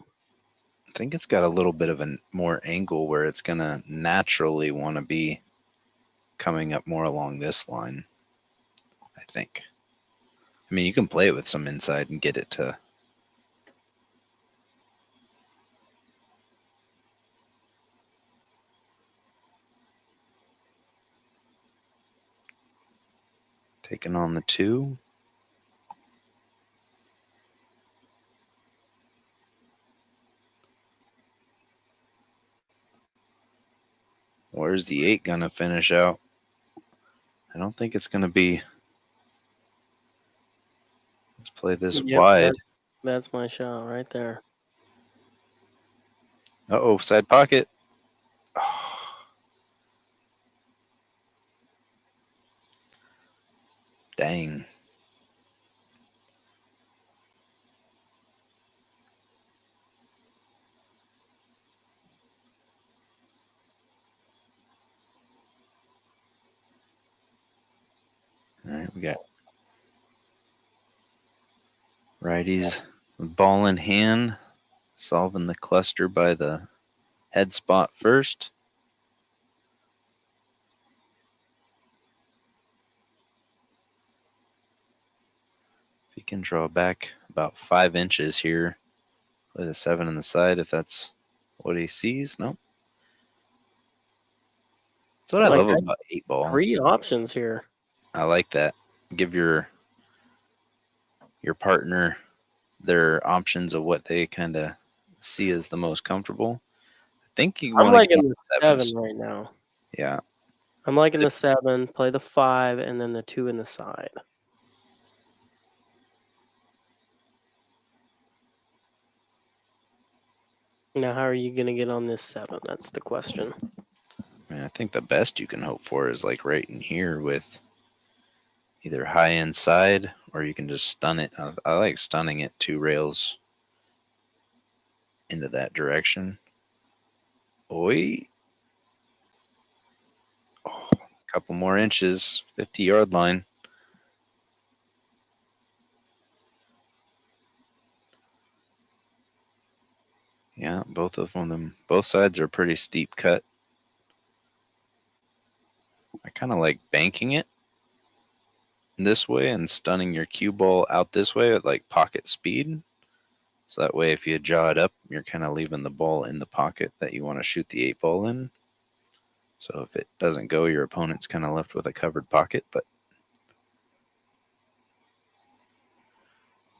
I think it's got a little bit of a more angle where it's going to naturally want to be coming up more along this line, I think. I mean, you can play it with some inside and get it to... Taking on the 2. Where's the 8 going to finish out? I don't think it's going to be. Let's play this Yep, wide. that's my shot right there. Uh-oh, side pocket. Oh. Dang. All right, we got righties with ball in hand, solving the cluster by the head spot first. If he can draw back about 5 inches here, play the 7 on the side if that's what he sees. Nope. That's what I love about 8 ball. 3 options here. I like that. Give your partner their options of what they kind of see as the most comfortable. I think you I'm want to liking get the 7 right now. Yeah. I'm liking the 7, play the 5, and then the 2 in the side. Now, how are you going to get on this 7? That's the question. I mean, I think the best you can hope for is like right in here with either high end side, or you can just stun it. I like stunning it 2 rails into that direction. Oi. Oh, a couple more inches, 50-yard line. Yeah, both of them. Both sides are pretty steep cut. I kind of like banking it this way and stunning your cue ball out this way at like pocket speed. So that way, if you jaw it up, you're kind of leaving the ball in the pocket that you want to shoot the 8 ball in. So if it doesn't go, your opponent's kind of left with a covered pocket, but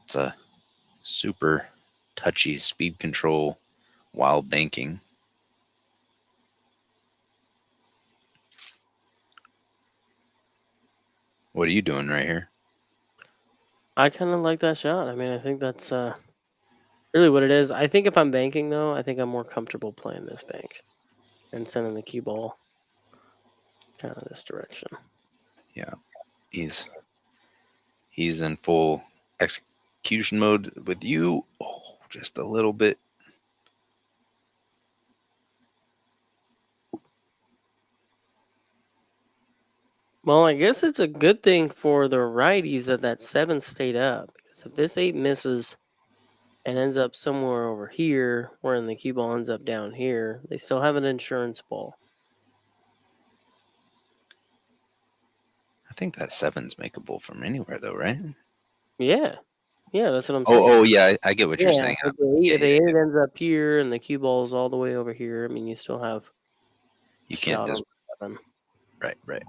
it's a super touchy speed control while banking. What are you doing right here? I kind of like that shot. I mean, I think that's really what it is. I think if I'm banking, though, I think I'm more comfortable playing this bank and sending the cue ball kind of this direction. Yeah, he's in full execution mode with you. Oh, just a little bit. Well, I guess it's a good thing for the righties that 7 stayed up. Because if this 8 misses and ends up somewhere over here, where the cue ball ends up down here, they still have an insurance ball. I think that 7's makeable from anywhere, though, right? Yeah. Yeah, that's what I'm saying. Oh, yeah, I get what you're saying. If the 8 ends up here and the cue ball is all the way over here, I mean, you still have You can't shot just on 7. right.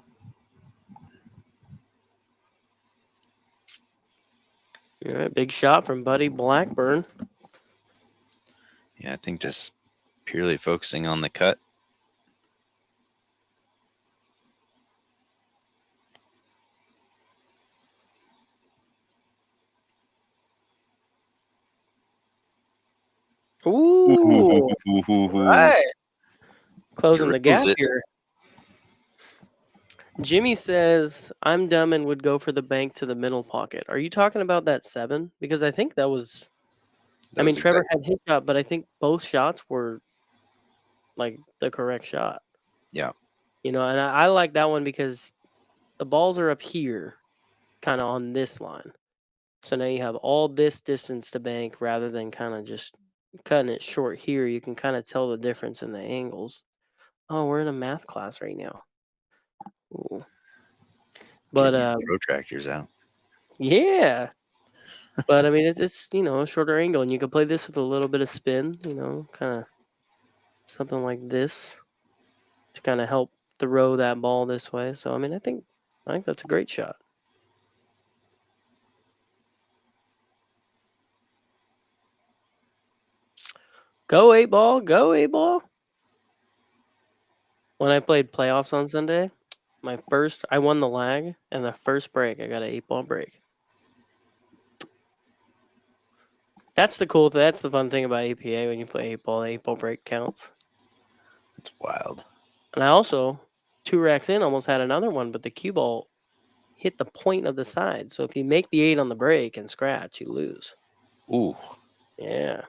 All right, big shot from Buddy Blackburn. Yeah, I think just purely focusing on the cut. Ooh, right. Closing the gap here. Jimmy says, I'm dumb and would go for the bank to the middle pocket. Are you talking about that 7? Because I think that was... I mean, Trevor had hit shot, but I think both shots were like the correct shot. Yeah. You know, and I like that one because the balls are up here, kind of on this line. So now you have all this distance to bank rather than kind of just cutting it short here. You can kind of tell the difference in the angles. Oh, we're in a math class right now. Ooh. But protractors out. Yeah. But I mean, it's a shorter angle, and you can play this with a little bit of spin, kind of something like this to kind of help throw that ball this way. So I mean, I think that's a great shot. Go 8 ball, go 8 ball. When I played playoffs on Sunday, I won the lag, and the first break, I got an 8-ball break. That's the fun thing about APA when you play 8-ball. The 8-ball break counts. It's wild. And I also, 2 racks in, almost had another one, but the cue ball hit the point of the side. So if you make the 8 on the break and scratch, you lose. Ooh. Yeah.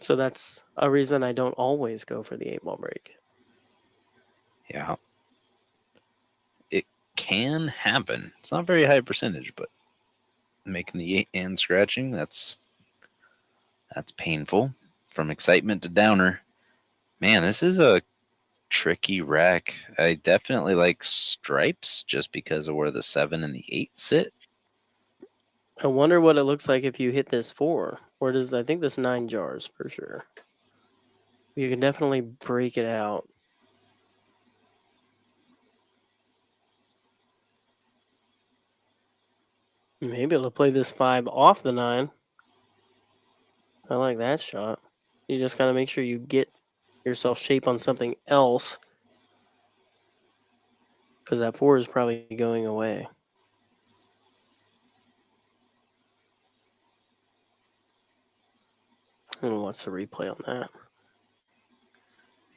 So that's a reason I don't always go for the 8-ball break. Yeah. It can happen. It's not a very high percentage, but making the 8 and scratching, that's painful. From excitement to downer. Man, this is a tricky rack. I definitely like stripes just because of where the 7 and the 8 sit. I wonder what it looks like if you hit this 4. I think this 9 jars for sure. You can definitely break it out. Maybe it'll play this 5 off the 9. I like that shot. You just got to make sure you get yourself shape on something else, because that 4 is probably going away. And what's the replay on that?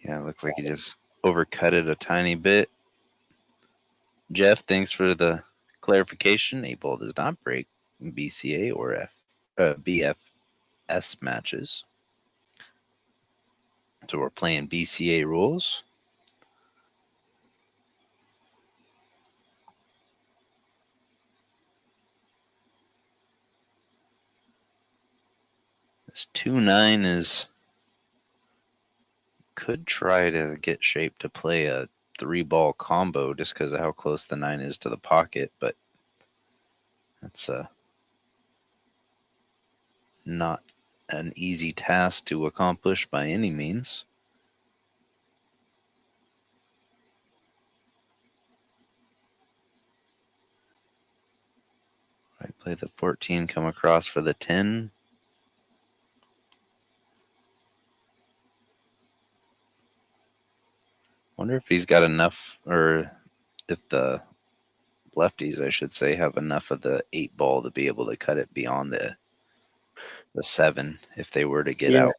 Yeah, it looked like he just overcut it a tiny bit. Jeff, thanks for the clarification. 8-ball does not break BCA or BFS matches. So we're playing BCA rules. This 2-9 could try to get shape to play a 3-ball combo just because of how close the 9 is to the pocket, but that's not an easy task to accomplish by any means. I play the 14, come across for the 10. Wonder if he's got enough, or if the lefties, I should say, have enough of the 8-ball to be able to cut it beyond the 7 if they were to get out.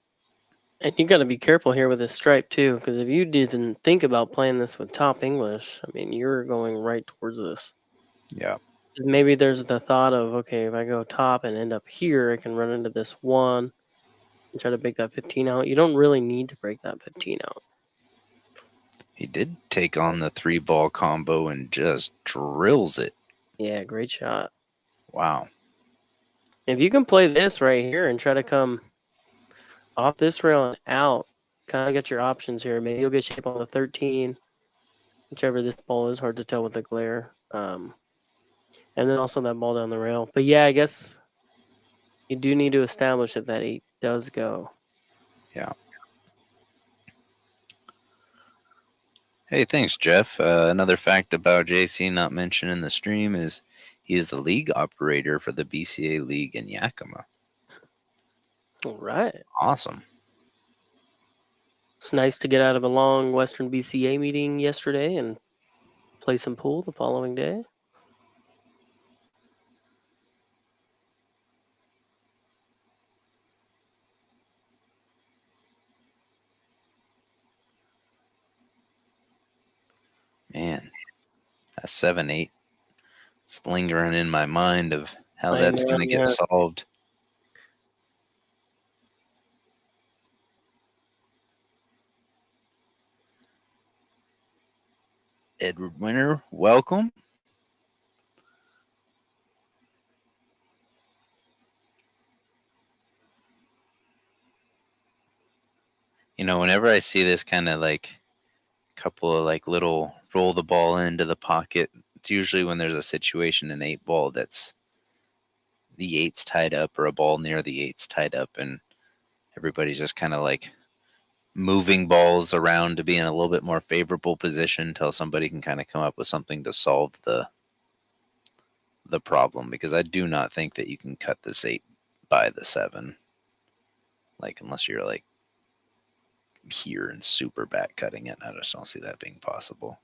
And you got to be careful here with this stripe too, because if you didn't think about playing this with top English, I mean, you're going right towards this. Yeah. Maybe there's the thought of, okay, if I go top and end up here, I can run into this 1 and try to break that 15 out. You don't really need to break that 15 out. He did take on the 3-ball combo and just drills it. Yeah, great shot. Wow. If you can play this right here and try to come off this rail and out, kind of get your options here. Maybe you'll get shape on the 13, whichever this ball is. Hard to tell with the glare. And then also that ball down the rail. But yeah, I guess you do need to establish that 8 does go. Yeah. Hey, thanks, Jeff. Another fact about JC not mentioned in the stream is he is the league operator for the BCA League in Yakima. All right. Awesome. It's nice to get out of a long Western BCA meeting yesterday and play some pool the following day. Man, that 7-8, it's lingering in my mind of how I that's know, going to get yeah. solved. Edward Winter, welcome. You know, whenever I see this kind of like couple of like little roll the ball into the pocket, it's usually when there's a situation in 8-ball that's the 8's tied up or a ball near the 8's tied up, and everybody's just kind of like moving balls around to be in a little bit more favorable position until somebody can kind of come up with something to solve the problem, because I do not think that you can cut this 8 by the 7, like unless you're like here and super back cutting it. I just don't see that being possible.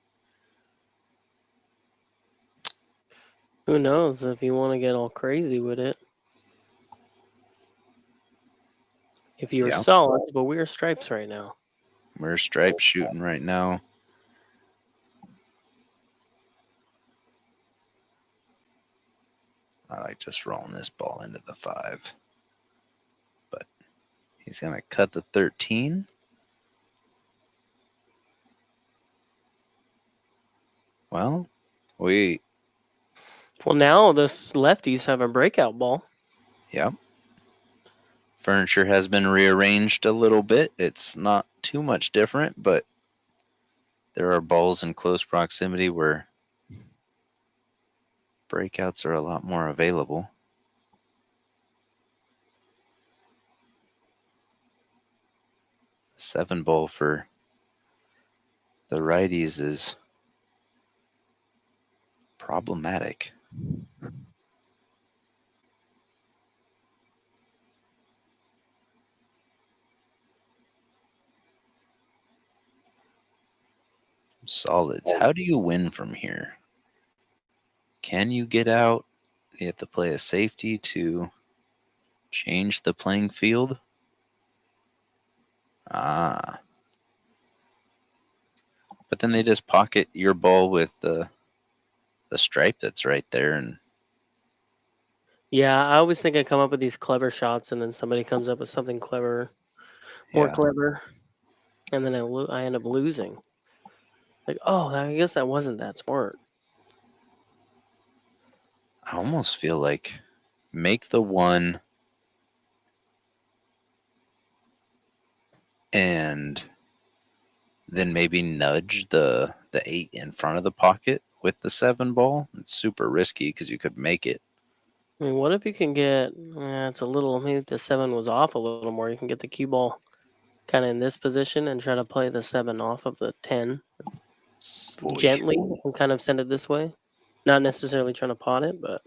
Who knows if you want to get all crazy with it. If you're Yeah. solids, but we're stripes right now. We're stripe shooting right now. I like just rolling this ball into the 5. But he's going to cut the 13. Well, Well, now the lefties have a breakout ball. Yep. Furniture has been rearranged a little bit. It's not too much different, but there are balls in close proximity where breakouts are a lot more available. The 7 ball for the righties is problematic. Solids. How do you win from here? Can you get out? You have to play a safety to change the playing field. But then they just pocket your ball with the stripe that's right there. And Yeah, I always think I come up with these clever shots, and then somebody comes up with something clever, more yeah, clever, and then I end up losing. Like, oh, I guess that wasn't that smart. I almost feel like make the 1 and then maybe nudge the 8 in front of the pocket with the 7 ball. It's super risky because you could make it. I mean, what if you can get? It's a little. Maybe if the 7 was off a little more, you can get the cue ball kind of in this position and try to play the 7 off of the 10 Boy. gently and kind of send it this way. Not necessarily trying to pot it, but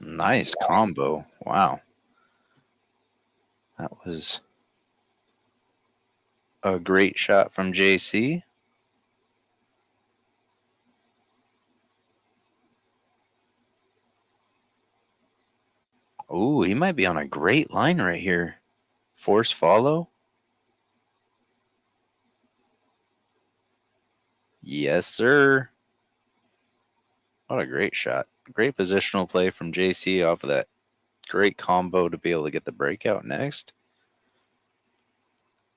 Nice combo. Wow. That was a great shot from JC. Oh, he might be on a great line right here. Force follow. Yes, sir. What a great shot. Great positional play from JC off of that great combo to be able to get the breakout next.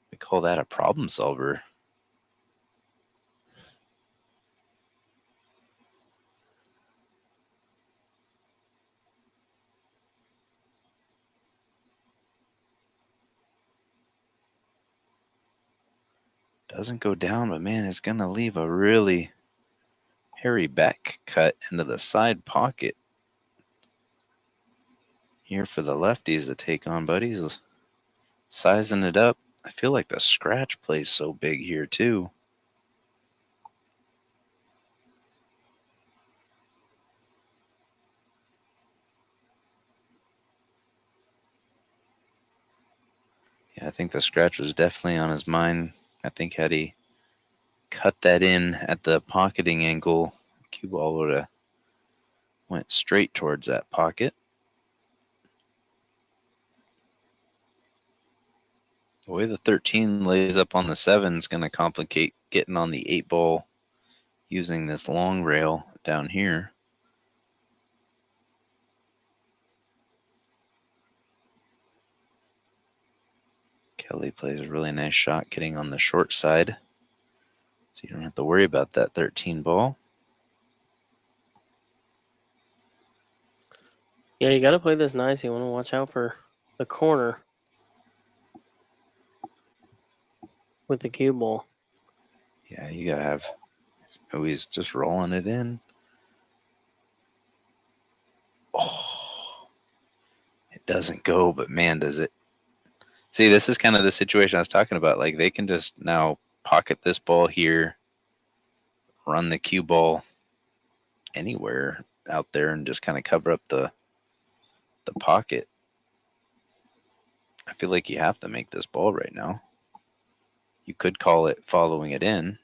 We call that a problem solver. Doesn't go down, but man, it's going to leave a really hairy back cut into the side pocket here for the lefties to take on, buddies. Sizing it up. I feel like the scratch plays so big here, too. Yeah, I think the scratch was definitely on his mind. I think had he cut that in at the pocketing angle, cue ball would have went straight towards that pocket. The way the 13 lays up on the 7 is going to complicate getting on the 8 ball using this long rail down here. Kelly plays a really nice shot getting on the short side, so you don't have to worry about that 13 ball. yeah, you got to play this nice. You want to watch out for the corner with the cue ball. Yeah, you got to have, oh, he's just rolling it in. Oh, it doesn't go, but man, does it. See, this is kind of the situation I was talking about. Like, they can just now pocket this ball here, run the cue ball anywhere out there, and just kind of cover up the pocket. I feel like you have to make this ball right now. You could call it following it in.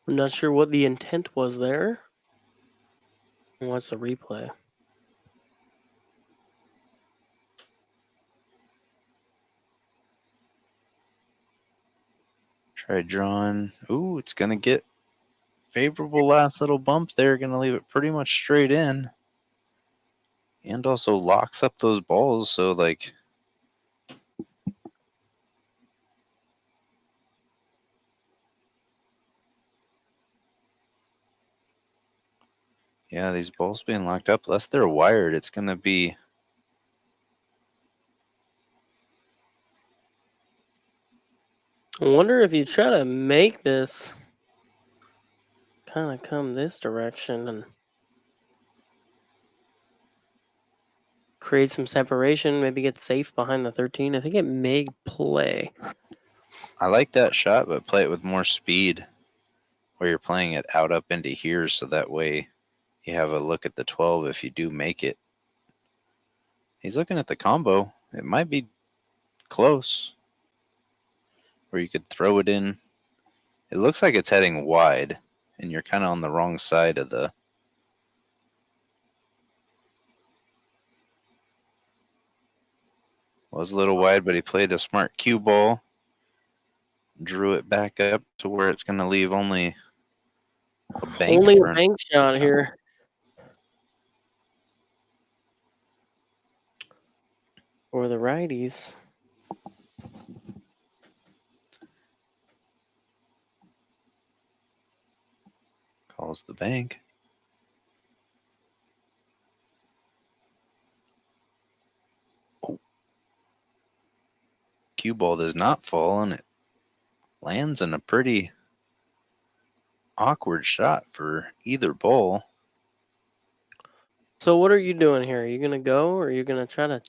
I'm not sure what the intent was there. What's the replay? Try drawing. Ooh, it's going to get favorable last little bump there. Going to leave it pretty much straight in. And also locks up those balls. So, like, yeah, these balls being locked up, unless they're wired, it's going to be. I wonder if you try to make this kind of come this direction and create some separation, maybe get safe behind the 13. I think it may play. I like that shot, but play it with more speed where you're playing it out up into here so that way you have a look at the 12 if you do make it. He's looking at the combo. It might be close where you could throw it in. It looks like it's heading wide, and you're kind of on the wrong side of the. Was a little wide, but he played a smart cue ball. Drew it back up to where it's going to leave only a bank. Only a bank shot here. For the righties. Calls the bank. Oh. Cue ball does not fall, and it lands in a pretty awkward shot for either ball. So what are you doing here? Are you going to go, or are you going to try to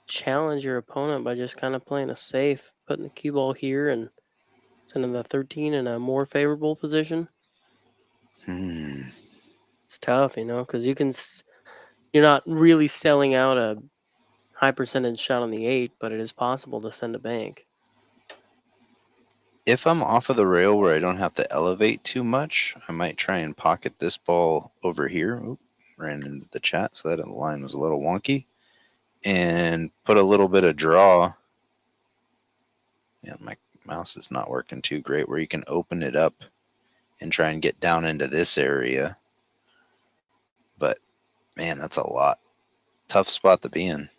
challenge your opponent by just kind of playing a safe, putting the cue ball here and sending the 13 in a more favorable position? It's tough, because you're not really selling out a high percentage shot on the 8, but it is possible to send a bank. If I'm off of the rail where I don't have to elevate too much, I might try and pocket this ball over here. Oop, ran into the chat, so that line was a little wonky. And put a little bit of draw. Yeah, my mouse is not working too great, where you can open it up and try and get down into this area. But, man, that's a lot. Tough spot to be in.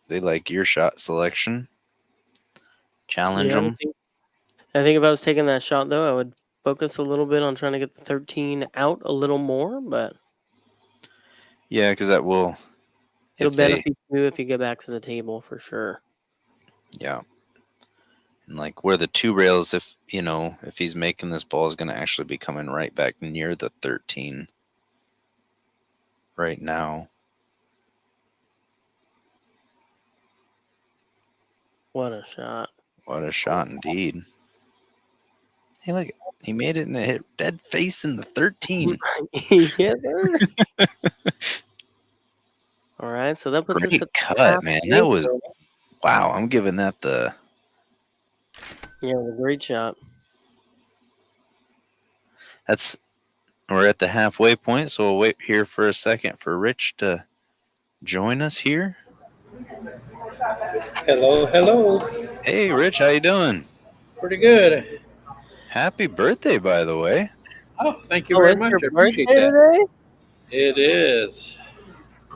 They like your shot selection. Challenge them. I think if I was taking that shot, though, I would focus a little bit on trying to get the 13 out a little more, but yeah, because that will. It'll benefit you if you get back to the table for sure. Yeah. And like where the two rails, if he's making this ball, is going to actually be coming right back near the 13 right now. What a shot. What a shot indeed. Hey, look, he made it and it hit dead face in the 13. Yeah, sir. All right, so that puts us Great at cut, man. That was, wow, I'm giving that the. Yeah, a great shot. We're at the halfway point, so we'll wait here for a second for Rich to join us here. Hello, hello. Hey, Rich, how you doing? Pretty good. Happy birthday, by the way. Oh, thank you very much. I appreciate that. Today? It is.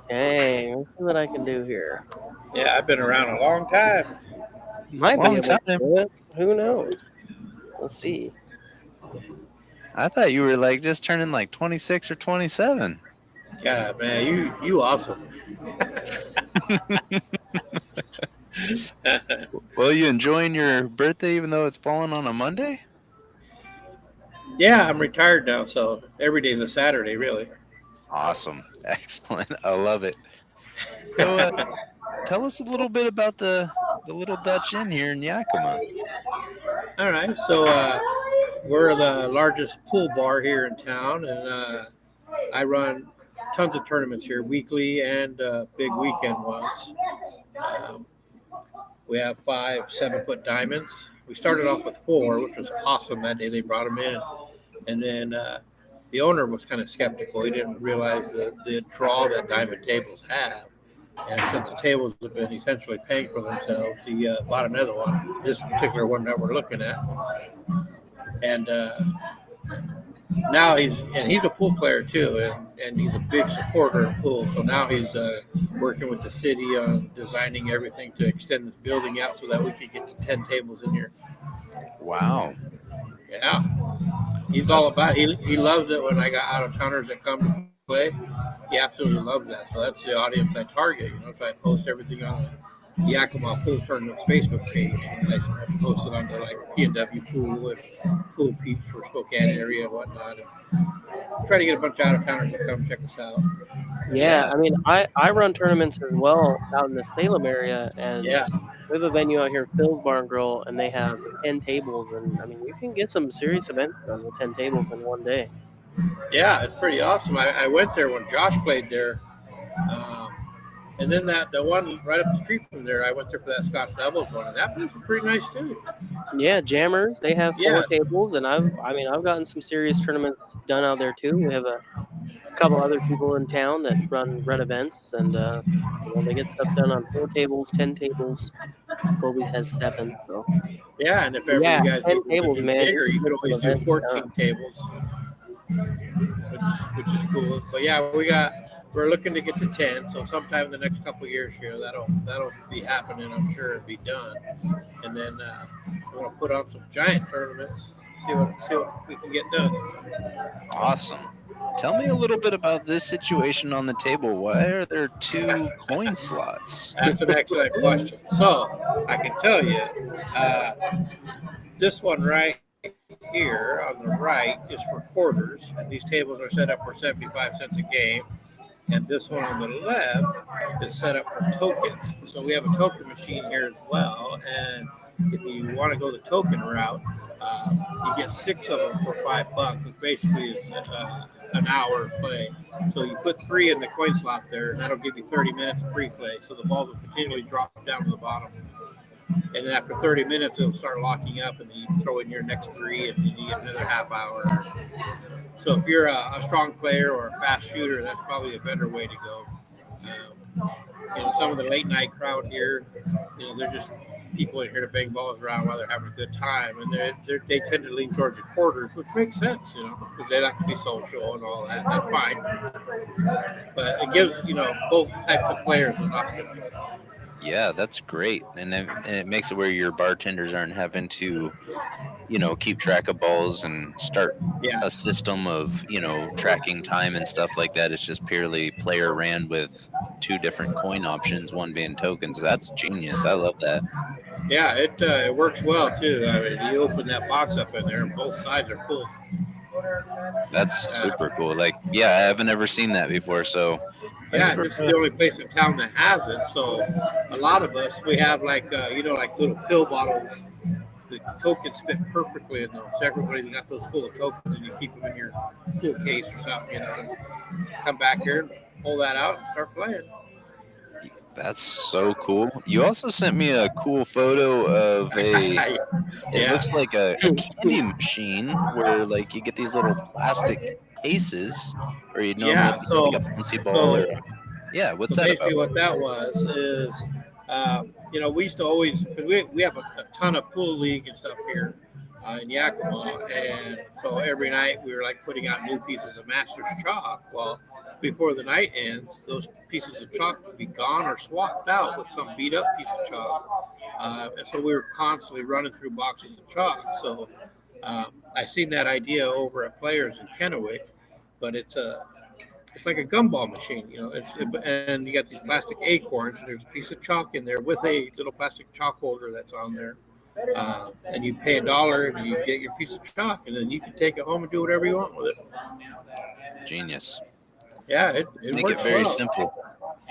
Dang, let's see what I can do here. Yeah, I've been around a long time. Might Long be able to time. do it. Who knows? We'll see. I thought you were like just turning like 26 or 27. Yeah, man, you awesome. Well, you enjoying your birthday even though it's falling on a Monday? Yeah, I'm retired now, so every day's a Saturday, really. Awesome. Excellent. I love it. So, tell us a little bit about the Little Dutch Inn here in Yakima. All right. So we're the largest pool bar here in town, and I run tons of tournaments here, weekly and big weekend ones. Um, we have 5 7-foot diamonds. We started off with 4, which was awesome that day. They brought them in, and then the owner was kind of skeptical. He didn't realize the draw that diamond tables have. And since the tables have been essentially paying for themselves, he bought another one. This particular one that we're looking at, and now he's a pool player too, and he's a big supporter of pool. So now he's working with the city on designing everything to extend this building out so that we can get to 10 tables in here. Wow. Yeah, he's That's all about it. He loves it when I got out of towners that come to play. He absolutely loves that. So that's the audience I target. So I post everything on the Yakima Pool Tournament's Facebook page. And I post it on the PNW Pool and Pool Peeps for Spokane area and whatnot. And try to get a bunch of out of towners to come check us out. Yeah, I mean, I run tournaments as well out in the Salem area, and Yeah, we have a venue out here, Phil's Bar and Grill, and they have 10 tables, and I mean, you can get some serious events done with 10 tables in one day. yeah, it's pretty awesome. I went there when Josh played there. Um, and then the one right up the street from there, I went there for that Scotch Doubles one, and that place was pretty nice too. Yeah, Jammers, they have 4 Yeah. tables, and I've gotten some serious tournaments done out there too. We have a couple other people in town that run events, and they get stuff done on 4 tables, 10 tables. Kobe's has 7, so Yeah, and if ever yeah, you guys 10 need to tables, do man. bigger, you could always do Event, 14 tables, which is cool. But yeah, we're looking to get to 10. So sometime in the next couple of years here, that'll be happening. I'm sure it'll be done. And then we're gonna put on some giant tournaments. See what we can get done. awesome. Tell me a little bit about this situation on the table. Why are there 2 coin slots? That's an excellent question. So I can tell you, this one right here on the right is for quarters, and these tables are set up for 75 cents a game. And this one on the left is set up for tokens. So we have a token machine here as well. And if you want to go the token route, you get 6 of them for $5, which basically is an hour of play. So you put 3 in the coin slot there, and that'll give you 30 minutes of free play. So the balls will continually drop down to the bottom. And then after 30 minutes, it'll start locking up, and then you throw in your next 3, and then you get another half hour. So if you're a strong player or a fast shooter, that's probably a better way to go. Some of the late night crowd here, they're just people in here to bang balls around while they're having a good time, and they tend to lean towards the quarters, which makes sense, because they like to be social and all that. That's fine, but it gives both types of players an option. Yeah, that's great. And it makes it where your bartenders aren't having to, keep track of balls and start Yeah. a system of, tracking time and stuff like that. It's just purely player ran with 2 different coin options, one being tokens. That's genius. I love that. Yeah, it works well too. I mean, you open that box up in there, and both sides are full. That's super cool. I haven't ever seen that before. So Yeah, this is the only place in town that has it. So a lot of us, we have like little pill bottles. The tokens fit perfectly in those. So everybody's got those full of tokens, and you keep them in your pool case or something. And come back here, and pull that out, and start playing. that's so cool. You also sent me a cool photo of it looks like a candy machine where you get these little plastic cases where you'd normally have to so pick a bouncy ball what's that basically about? what that was is, we used to always, because we have a ton of pool league and stuff here in Yakima, and so every night we were putting out new pieces of Masters chalk. Well, before the night ends, those pieces of chalk would be gone or swapped out with some beat up piece of chalk. And so we were constantly running through boxes of chalk. So I seen that idea over at Players in Kennewick, but it's like a gumball machine, and you got these plastic acorns, and there's a piece of chalk in there with a little plastic chalk holder that's on there. And you pay $1 and you get your piece of chalk, and then you can take it home and do whatever you want with it. Genius. Yeah, it Make works it very well.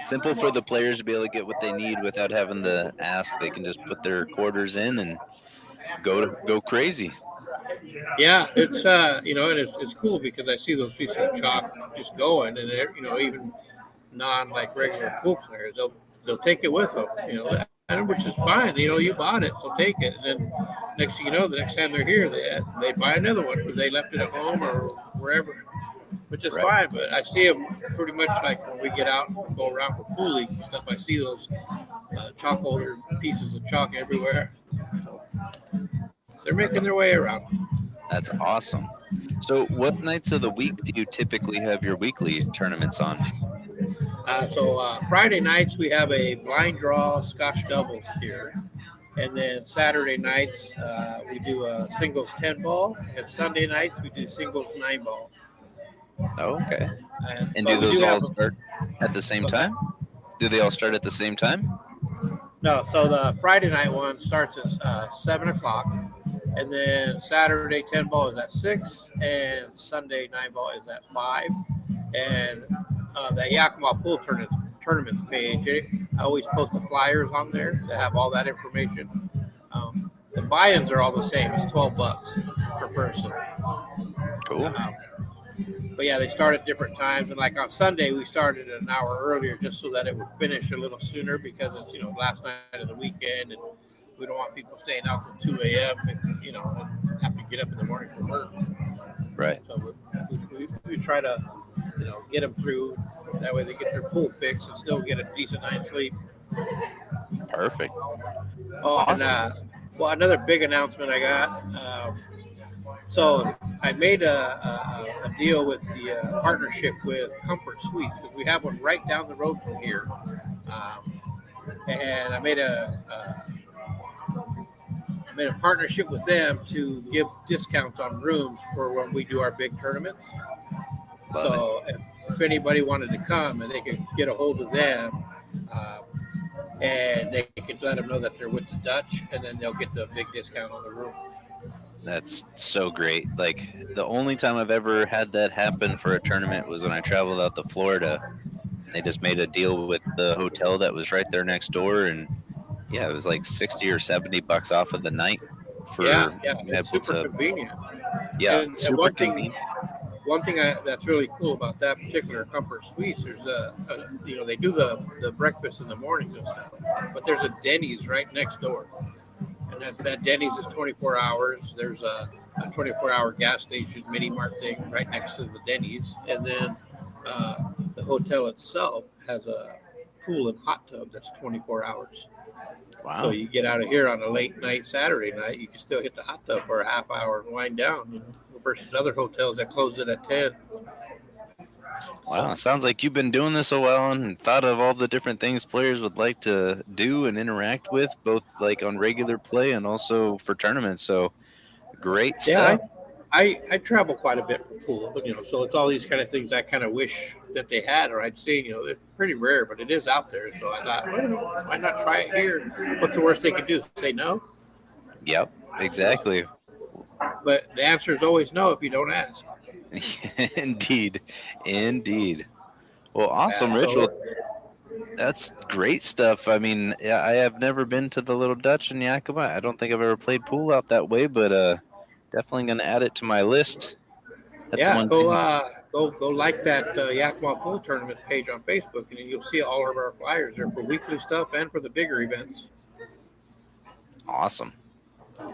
simple for the players to be able to get what they need without having to ask. They can just put their quarters in and go crazy. Yeah, it's and it's cool because I see those pieces of chalk just going, and they're, even non like regular pool players, they'll take it with them, and which is fine. You bought it, so take it. And then next thing you know, the next time they're here, they buy another one because they left it at home or wherever, which is Right. fine. But I see them pretty much like when we get out and go around for pool leagues and stuff. I see those chalk holder pieces of chalk everywhere. So they're making their way around. That's awesome. So, what nights of the week do you typically have your weekly tournaments on? So Friday nights we have a blind draw Scotch doubles here, and then Saturday nights we do a singles 10 ball, and Sunday nights we do singles 9 ball. Oh, okay. And but do we those all have- start at the same What's that? time? Do they all start at the same time? No, so the Friday night one starts at 7 o'clock, and then Saturday 10 ball is at 6, and Sunday 9 ball is at 5. And the Yakima Pool tournaments page, I always post the flyers on there that have all that information. The buy-ins are all the same. It's $12 per person. Cool. But yeah, they start at different times. And like on Sunday, we started an hour earlier just so that it would finish a little sooner because it's, last night of the weekend. And we don't want people staying out till 2 a.m. and, and have to get up in the morning for work. Right. So we try to, get them through. That way they get their pool fixed and still get a decent night's sleep. Perfect. Oh, Awesome. and another big announcement I got. So I made a deal with the partnership with Comfort Suites because we have one right down the road from here, and I made a partnership with them to give discounts on rooms for when we do our big tournaments. So if anybody wanted to come, and they could get a hold of them, and they could let them know that they're with the Dutch, and then they'll get the big discount on the room. That's so great. Like, the only time I've ever had that happen for a tournament was when I traveled out to Florida. They just made a deal with the hotel that was right there next door, and yeah, it was like $60 or $70 off of the night for it's super convenient. Yeah, and super one convenient. One thing that's really cool about that particular Comfort Suites, there's they do the breakfast in the mornings and stuff, but there's a Denny's right next door, and that Denny's is 24 hours. There's a 24-hour gas station mini mart thing right next to the Denny's, and then the hotel itself has a pool and hot tub that's 24 hours. Wow. So you get out of here on a late night Saturday night, you can still hit the hot tub for a half hour and wind down, versus other hotels that close it at 10. Wow, it sounds like you've been doing this a while and thought of all the different things players would like to do and interact with, both like on regular play and also for tournaments. So great stuff. I travel quite a bit for pool, but so it's all these kind of things I kind of wish that they had or I'd seen. It's pretty rare, but it is out there. So I thought, well, why not try it here? What's the worst they could do? Say no? Yep, exactly. But the answer is always no if you don't ask. Indeed. Well, awesome, Rich. Well, that's great stuff. I mean, I have never been to the Little Dutch in Yakima. I don't think I've ever played pool out that way, but definitely going to add it to my list. That's go like that Yakima Pool Tournament page on Facebook, and you'll see all of our flyers there for weekly stuff and for the bigger events. Awesome.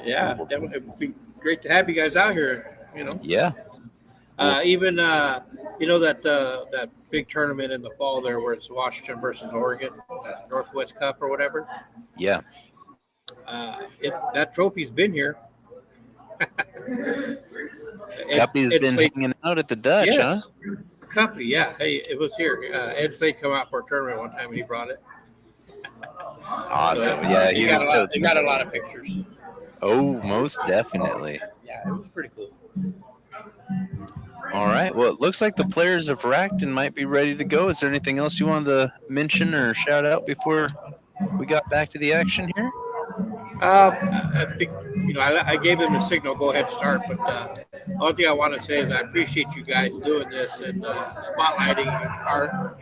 Yeah, it would be great to have you guys out here. Yeah. Even that big tournament in the fall there where it's Washington versus Oregon, Northwest Cup or whatever. Yeah. That trophy's been here. Guppy's been hanging out at the Dutch, yes. huh? Guppy, yeah. Hey, it was here. Ed Slade come out for a tournament one time and he brought it. Awesome. So, yeah, he got a lot of pictures. Oh, most definitely. Yeah, it was pretty cool. All right. Well, it looks like the players have racked and might be ready to go. Is there anything else you wanted to mention or shout out before we got back to the action here? I think, I gave them the signal, go ahead and start. But the only thing I want to say is I appreciate you guys doing this and spotlighting our,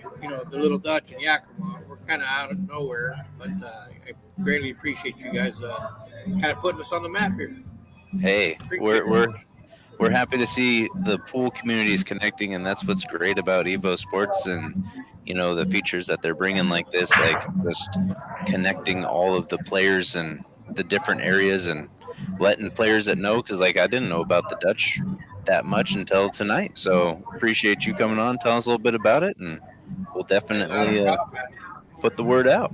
the Little Dutch and Yakima. We're kind of out of nowhere, but I greatly appreciate you guys kind of putting us on the map here. Hey, Appreciate we're happy to see the pool communities connecting, and that's what's great about EvoSports and the features that they're bringing like this, like just connecting all of the players and the different areas and letting players that know, because like I didn't know about the Dutch that much until tonight. So appreciate you coming on, telling us a little bit about it, and we'll it. Not a definitely problem, man. put the word out.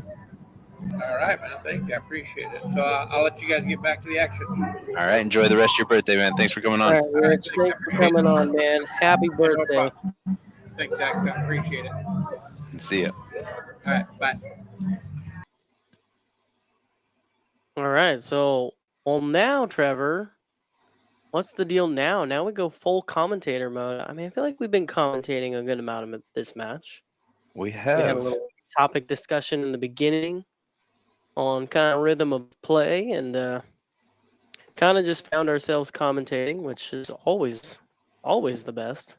All right, man. Thank you. I appreciate it. So I'll let you guys get back to the action. All right, enjoy the rest of your birthday, man. Thanks for coming All on. right, All right, Rich. Thanks for appreciate coming it. on, man. Happy No birthday. problem. Thanks, Zach. I appreciate it. All See ya. right, bye. All right. So, well, now, Trevor, what's the deal now? Now we go full commentator mode. I mean, I feel like we've been commentating a good amount of this match. We We had a have. little topic discussion in the beginning on kind of rhythm of play, and kind of just found ourselves commentating, which is always the best.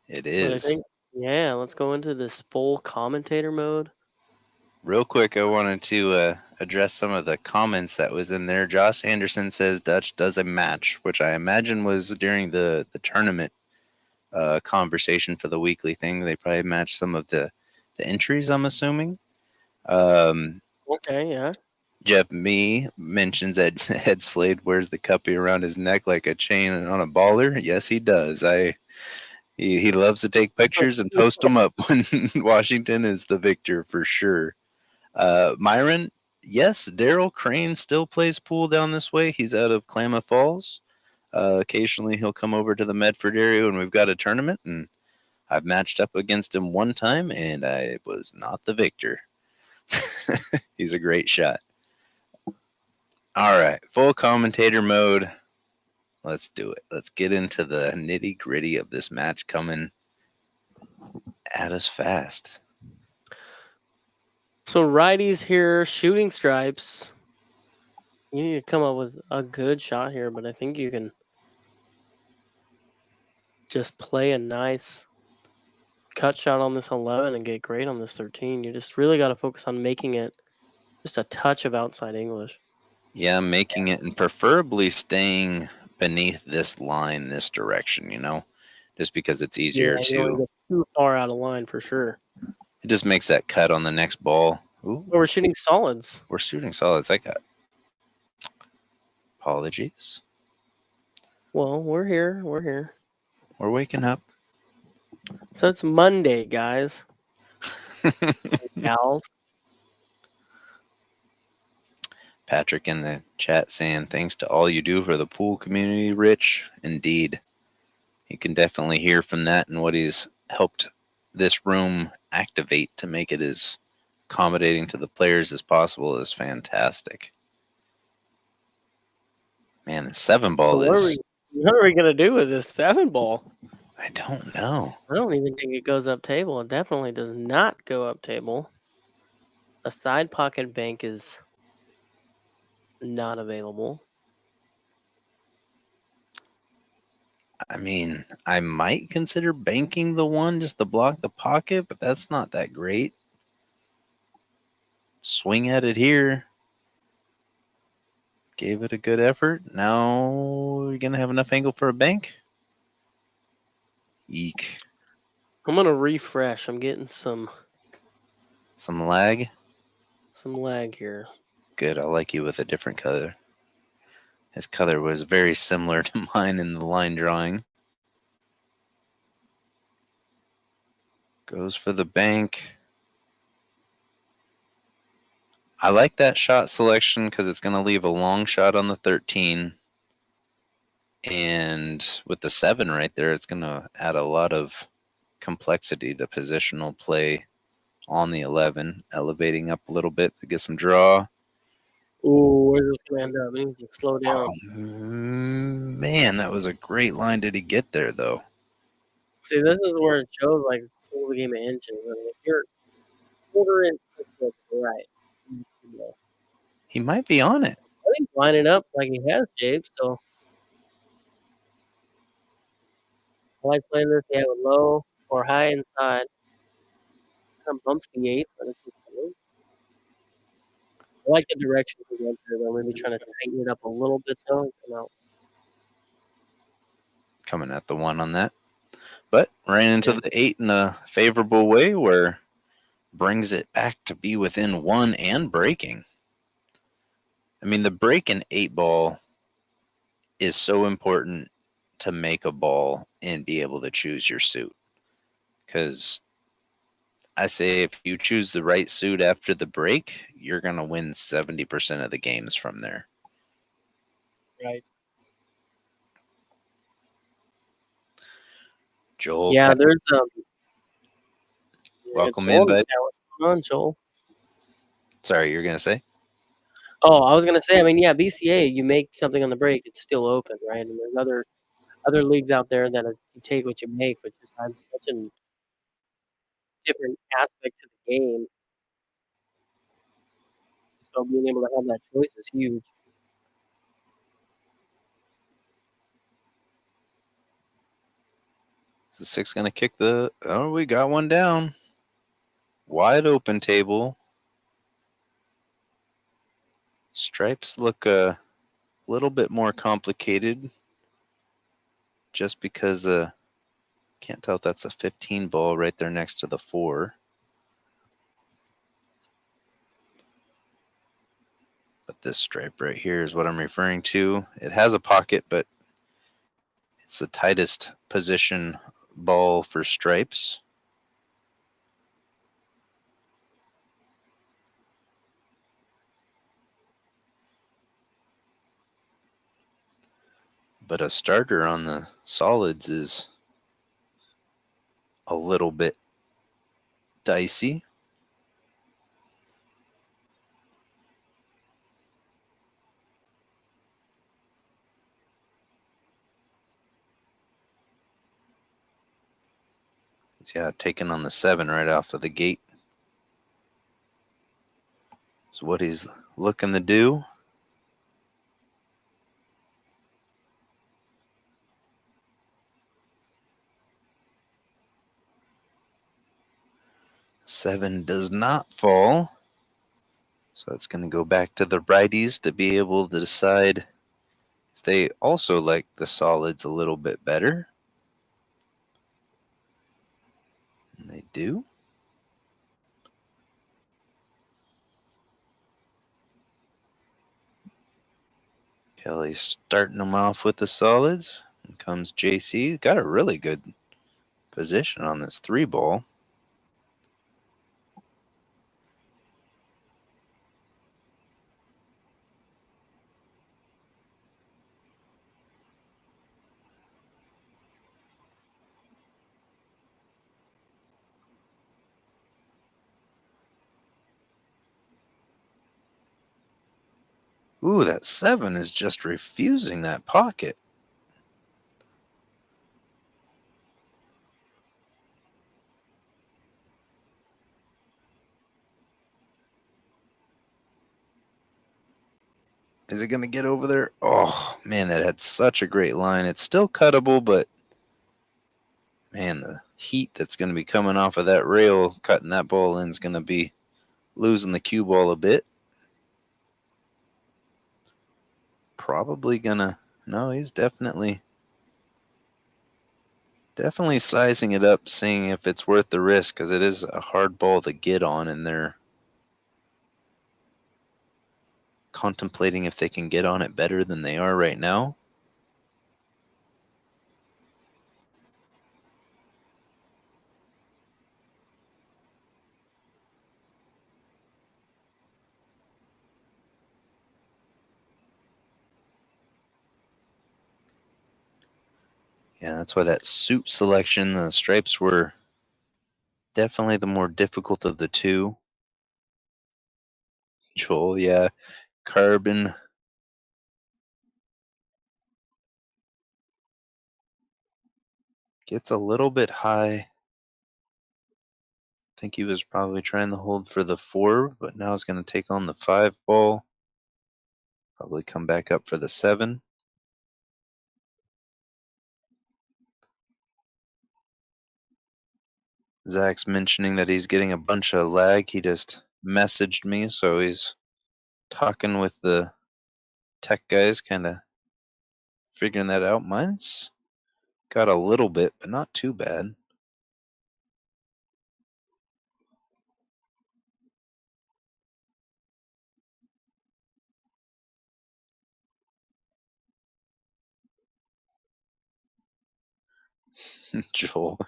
It But I is. think, yeah, let's go into this full commentator mode. Real quick, I wanted to address some of the comments that was in there. Josh Anderson says Dutch does a match, which I imagine was during the tournament conversation for the weekly thing. They probably matched some of the entries, I'm assuming. Okay, yeah. Jeff Me mentions that Ed Slade wears the cuppy around his neck like a chain on a baller. Yes, he does. He loves to take pictures and post them up when Washington is the victor for sure. Myron, yes, Daryl Crane still plays pool down this way. He's out of Klamath Falls. Occasionally he'll come over to the Medford area when we've got a tournament, and I've matched up against him one time, and I was not the victor. He's a great shot. All right, full commentator mode. Let's do it. Let's get into the nitty gritty of this match coming at us fast. So righties here, shooting stripes. You need to come up with a good shot here, but I think you can just play a nice cut shot on this 11 and get great on this 13. You just really got to focus on making it just a touch of outside English. Yeah, making it and preferably staying beneath this line, this direction, just because it's easier You don't to. wanna get too far out of line for sure. It just makes that cut on the next ball. Ooh, But we're shooting solids. we're shooting solids. I got apologies. Well, we're here. We're here. We're waking up. So it's Monday, guys. Gals. Patrick in the chat saying thanks to all you do for the pool community, Rich. Indeed. You can definitely hear from that and what he's helped this room activate to make it as accommodating to the players as possible is fantastic. Man, the 7 ball So is. what are we gonna do with this 7 ball? I don't know. I don't even think it goes up table. It definitely does not go up table. A side pocket bank is not available. I mean, I might consider banking the one just to block the pocket, but that's not that great. Swing at it here. Gave it a good effort. Now we're going to have enough angle for a bank. Eek. I'm gonna refresh. I'm getting some lag. some lag here. Good. I like you with a different color. His color was very similar to mine in the line drawing. Goes for the bank. I like that shot selection because it's going to leave a long shot on the 13. And with the 7 right there, it's going to add a lot of complexity to positional play on the 11, elevating up a little bit to get some draw. Ooh, where's this gonna end up? It needs to slow down. Oh, man, that was a great line. Did he get there, though? See, this is where it shows like pull the game of inches. I mean, if you're quarter inch to the right, He might be on it. I think line it up like he has, Jabe. So I like playing this. You have it low or high inside. Kind of bumps the 8, but it's just fine. I like the direction we went there, though. Maybe trying to tighten it up a little bit, though, and come out. Coming at the 1 on that. But ran into Yeah. the 8 in a favorable way where brings it back to be within 1 and breaking. I mean, the break in 8 ball is so important to make a ball and be able to choose your suit. Because I say if you choose the right suit after the break, you're going to win 70% of the games from there. Right. Joel, Yeah, there's welcome Joel in, bud. what's going on, Joel? Sorry, you're going to say? Oh, I was gonna say, I mean, yeah, BCA, you make something on the break, it's still open, right? And there's other leagues out there that you take what you make, which just adds such a different aspect to the game. So being able to have that choice is huge. Is the 6 going to kick the... Oh, we got one down. Wide open table. Stripes look a little bit more complicated just because can't tell if that's a 15 ball right there next to the 4. But this stripe right here is what I'm referring to. It has a pocket, but it's the tightest position ball for stripes. But a starter on the solids is a little bit dicey. Yeah, taking on the 7 right off of the gate is what he's looking to do. Seven does not fall. So it's going to go back to the righties to be able to decide if they also like the solids a little bit better. And they do. Kelly's starting them off with the solids. And comes JC. Got a really good position on this 3 ball. Ooh, that 7 is just refusing that pocket. Is it going to get over there? Oh, man, that had such a great line. It's still cuttable, but man, the heat that's going to be coming off of that rail, cutting that ball in, is going to be losing the cue ball a bit. Probably going to, no, he's definitely sizing it up, seeing if it's worth the risk, because it is a hard ball to get on, and they're contemplating if they can get on it better than they are right now. Yeah, that's why that suit selection, the stripes were definitely the more difficult of the 2. Joel, yeah, carbon. Gets a little bit high. I think he was probably trying to hold for the 4, but now he's going to take on the 5 ball. Probably come back up for the 7. Zach's mentioning that he's getting a bunch of lag. He just messaged me, so he's talking with the tech guys, kind of figuring that out. Mine's got a little bit, but not too bad. Joel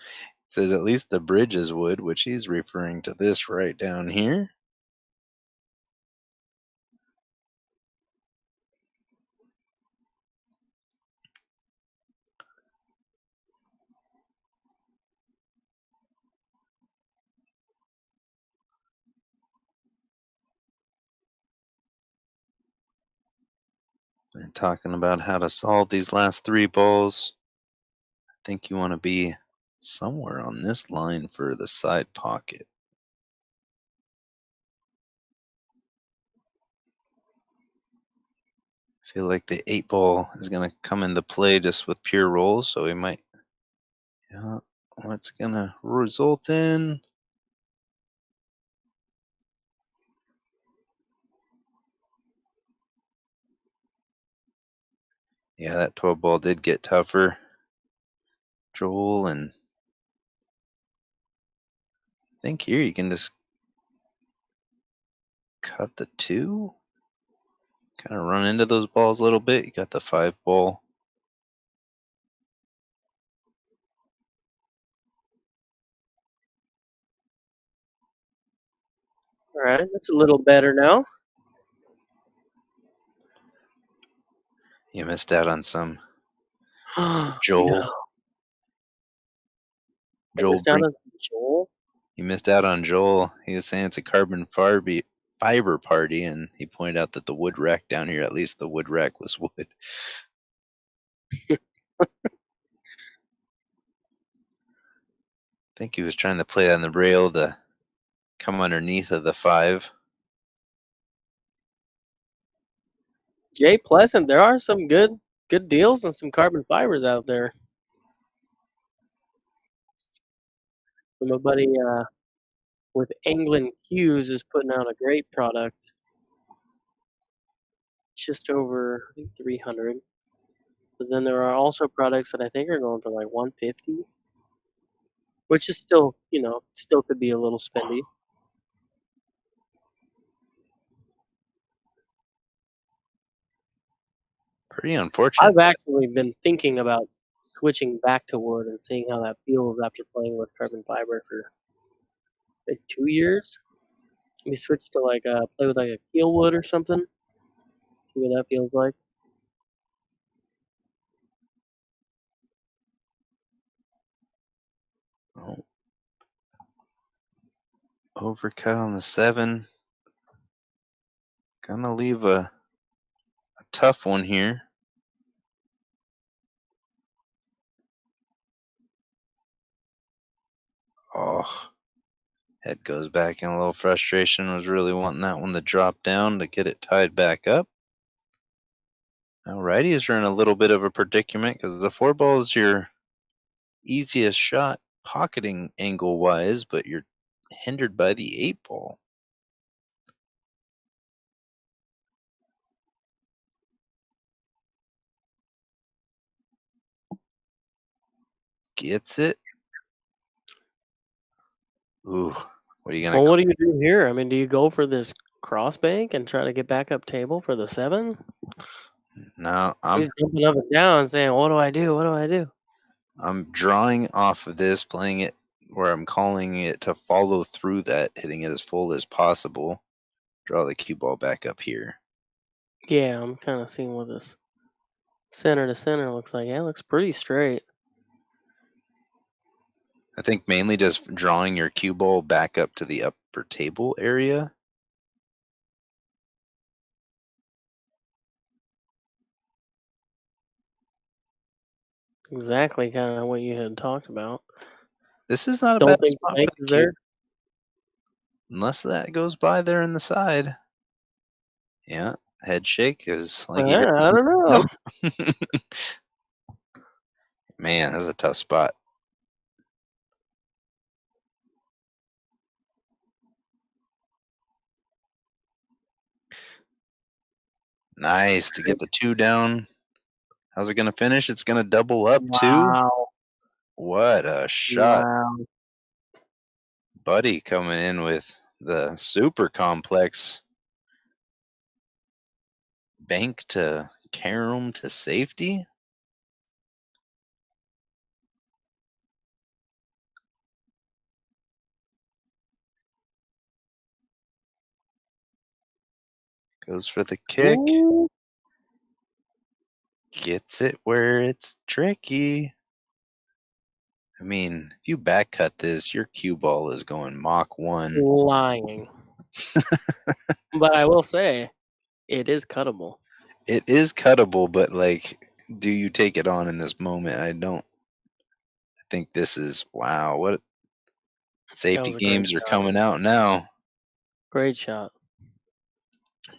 says at least the bridge is wood, which he's referring to this right down here. They're talking about how to solve these last 3 balls. I think you want to be somewhere on this line for the side pocket. I feel like the 8 ball is going to come into play just with pure rolls, so we might. Yeah, what's going to result in? Yeah, that 12 ball did get tougher. Joel, and I think here you can just cut the 2. Kind of run into those balls a little bit. You got the 5 ball. All right, that's a little better now. You missed out on some Joel. No. Joel, Missed out on Joel. you missed out on Joel. He was saying it's a carbon fiber party, and he pointed out that the wood rack down here, at least the wood rack was wood. I think he was trying to play on the rail to come underneath of the 5. Jay Pleasant, there are some good deals and some carbon fibers out there. My buddy with England Hughes is putting out a great product. Just over, I think, 300. But then there are also products that I think are going for like 150, which is still, still could be a little spendy. Pretty unfortunate. I've actually been thinking about switching back to wood and seeing how that feels after playing with carbon fiber for like 2 years. Maybe switch to play with like a keel wood or something. See what that feels like. Oh. Overcut on the 7. Gonna leave a tough one here. Oh, head goes back in a little frustration. Was really wanting that one to drop down to get it tied back up. Now righties are in a little bit of a predicament because the 4 ball is your easiest shot pocketing angle wise, but you're hindered by the 8 ball. Gets it. Ooh, what are you gonna? Well, what do you do here? I mean, do you go for this cross bank and try to get back up table for the 7? No, I'm He's jumping up and down saying, "What do I do? What do I do?" I'm drawing off of this, playing it where I'm calling it to follow through that, hitting it as full as possible. Draw the cue ball back up here. Yeah, I'm kind of seeing what this center to center looks like. Yeah, it looks pretty straight. I think mainly just drawing your cue ball back up to the upper table area. Exactly kind of what you had talked about. This is not a Don't bad think the spot bank for the is cue. there. Unless that goes by there in the side. Yeah, head shake is like Yeah, I don't know. Man, that's a tough spot. Nice to get the 2 down. How's it going to finish? It's going to double up too. Wow. What a shot. Wow. Buddy coming in with the super complex bank to carom to safety. Goes for the kick. Ooh. Gets it where it's tricky. I mean, if you back cut this, your cue ball is going Mach 1. Lying. But I will say, it is cuttable. It is cuttable, but like, do you take it on in this moment? I don't. I think this is wow. What safety was a great games are shot. coming out now? Great shot.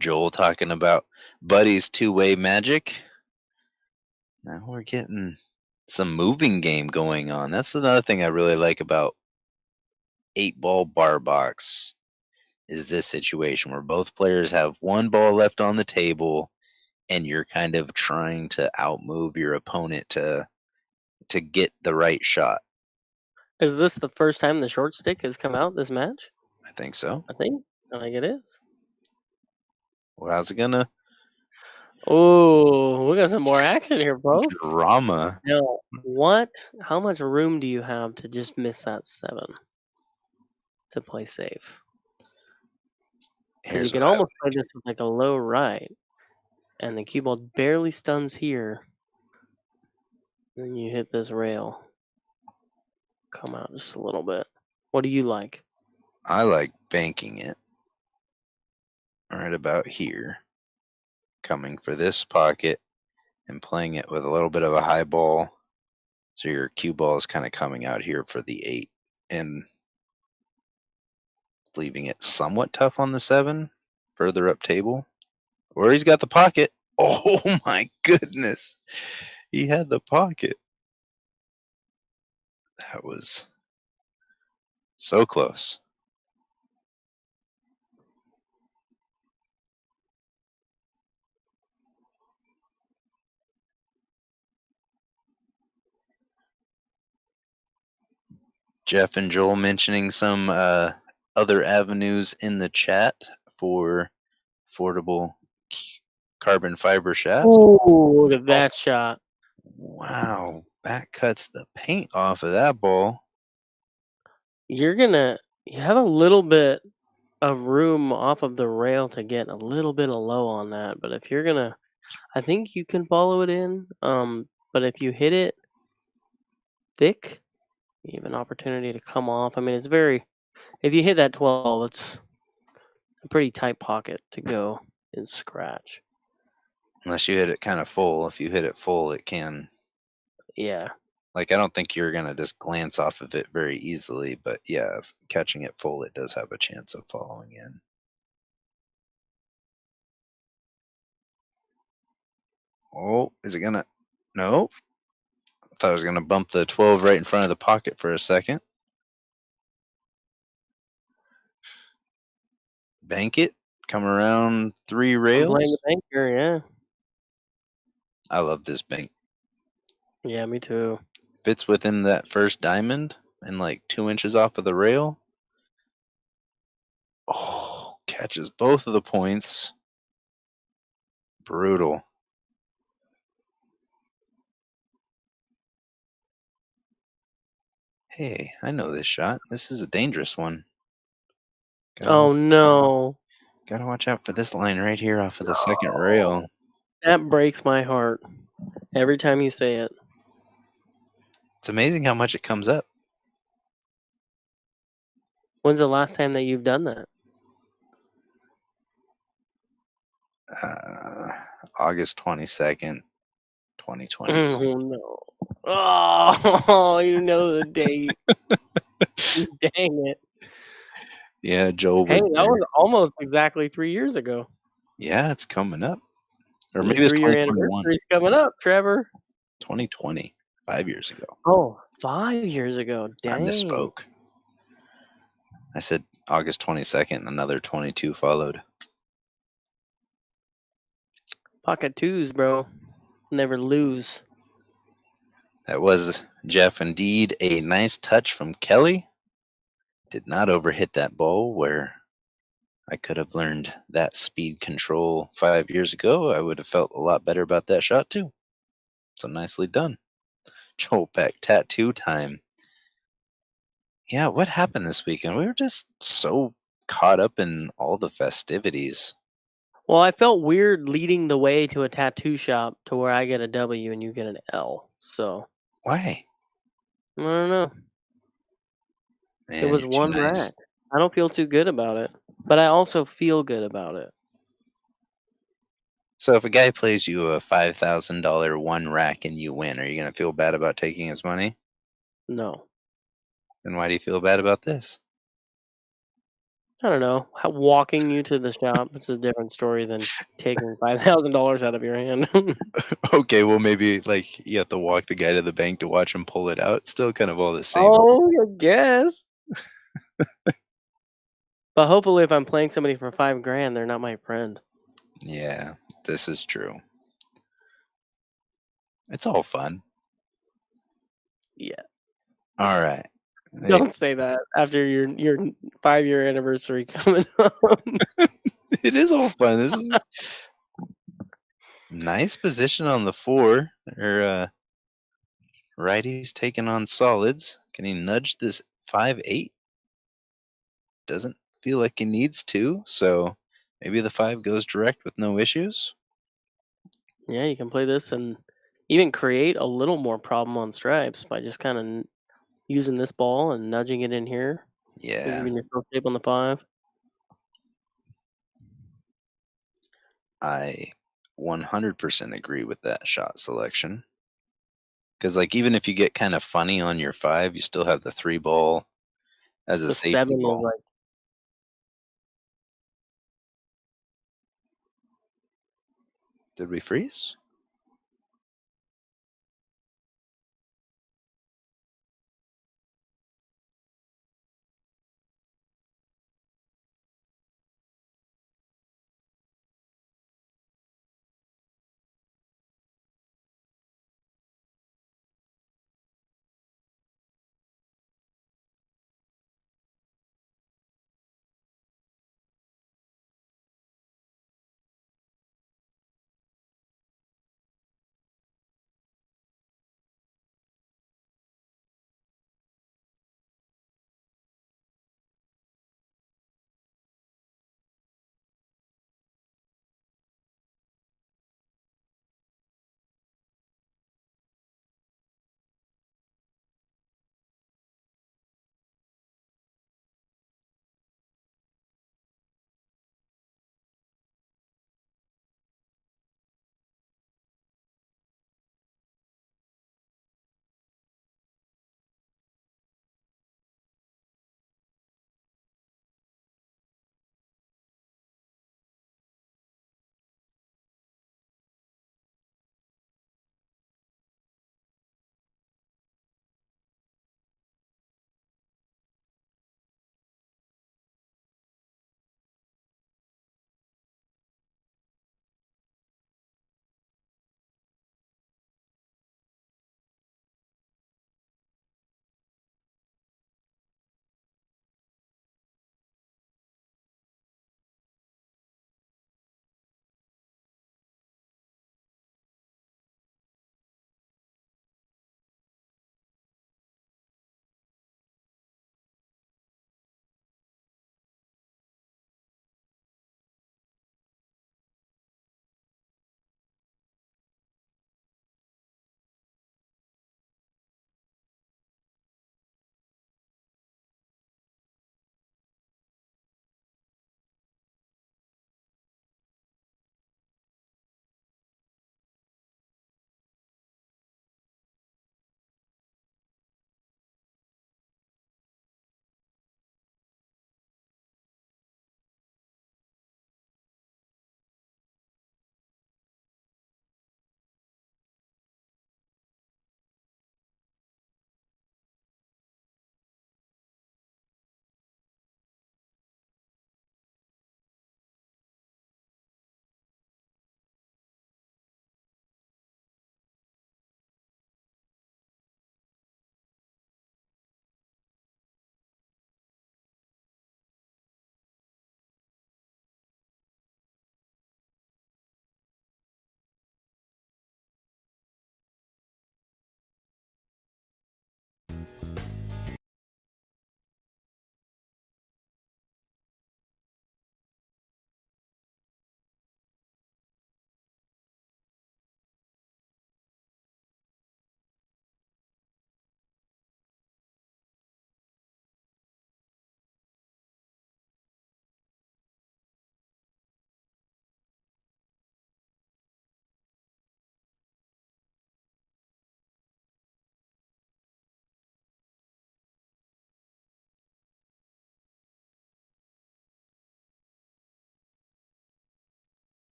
Joel talking about Buddy's two-way magic. Now we're getting some moving game going on. That's another thing I really like about 8-ball bar box is this situation where both players have one ball left on the table and you're kind of trying to outmove your opponent to get the right shot. Is this the first time the short stick has come out this match? I think so. I think it is. Well, how's it gonna Oh, we got some more action here, folks. drama? Now, how much room do you have to just miss that 7 to play safe? Because you Here's can what I almost play this with like a low right, and the cue ball barely stuns here. Then you hit this rail. Come out just a little bit. What do you like? I like banking it right about here, coming for this pocket and playing it with a little bit of a high ball. So your cue ball is kind of coming out here for the 8 and leaving it somewhat tough on the 7 further up table. Or he's got the pocket. Oh my goodness. He had the pocket. That was so close. Jeff and Joel mentioning some other avenues in the chat for affordable carbon fiber shafts. Oh, look at that shot. Wow. Back cuts the paint off of that ball. You have a little bit of room off of the rail to get a little bit of low on that, but if you're gonna, I think you can follow it in. But if you hit it thick, you have an opportunity to come off. I mean, if you hit that 12, it's a pretty tight pocket to go and scratch. Unless you hit it kind of full. If you hit it full, it can. Yeah. Like, I don't think you're going to just glance off of it very easily. But yeah, if catching it full, it does have a chance of following in. Oh, is it going to? Nope. I thought I was going to bump the 12 right in front of the pocket for a second. Bank it. Come around 3 rails. I'm playing the banker, yeah. I love this bank. Yeah, me too. Fits within that first diamond and like 2 inches off of the rail. Oh, catches both of the points. Brutal. Hey, I know this shot. This is a dangerous one. No. Gotta watch out for this line right here off of the second rail. That breaks my heart every time you say it. It's amazing how much it comes up. When's the last time that you've done that? August 22nd, 2020. Oh, no. Oh, you know the date. Dang it. Yeah, Joel was Hey, that there. was almost exactly 3 years ago. Yeah, it's coming up. Or The maybe it's 3-year 2021. anniversary's coming up, Trevor. 2020. 5 years ago. Oh, 5 years ago. Dang. I misspoke. I said August 22nd, and another 22 followed. Pocket twos, bro. Never lose. That was, Jeff, indeed a nice touch from Kelly. Did not overhit that ball where I could have learned that speed control 5 years ago. I would have felt a lot better about that shot too. So nicely done. Joel Peck, tattoo time. Yeah, what happened this weekend? We were just so caught up in all the festivities. Well, I felt weird leading the way to a tattoo shop to where I get a W and you get an L. So Why? I don't know. Man, It was you're too one nice. rack. I don't feel too good about it, but I also feel good about it. So if a guy plays you a $5,000 one rack and you win, are you going to feel bad about taking his money? No, Then why do you feel bad about this? I don't know. Walking you to the shop, it's a different story than taking $5,000 out of your hand. Okay, well maybe like you have to walk the guy to the bank to watch him pull it out. It's still kind of all the same. Oh, I guess. But hopefully, if I'm playing somebody for $5,000, they're not my friend. Yeah, this is true. It's all fun. Yeah. All right. Hey, Don't say that after your 5-year anniversary coming up. it is all fun. This is nice position on the four. Or righties taking on solids. Can he nudge this 5-8? Doesn't feel like he needs to, so maybe the 5 goes direct with no issues. Yeah, you can play this and even create a little more problem on stripes by just kind of using this ball and nudging it in here. Yeah, Giving yourself shape on the 5. I 100% agree with that shot selection. Because, like, even if you get kind of funny on your 5, you still have the 3 ball as a The safety 7 is ball. like, Did we freeze?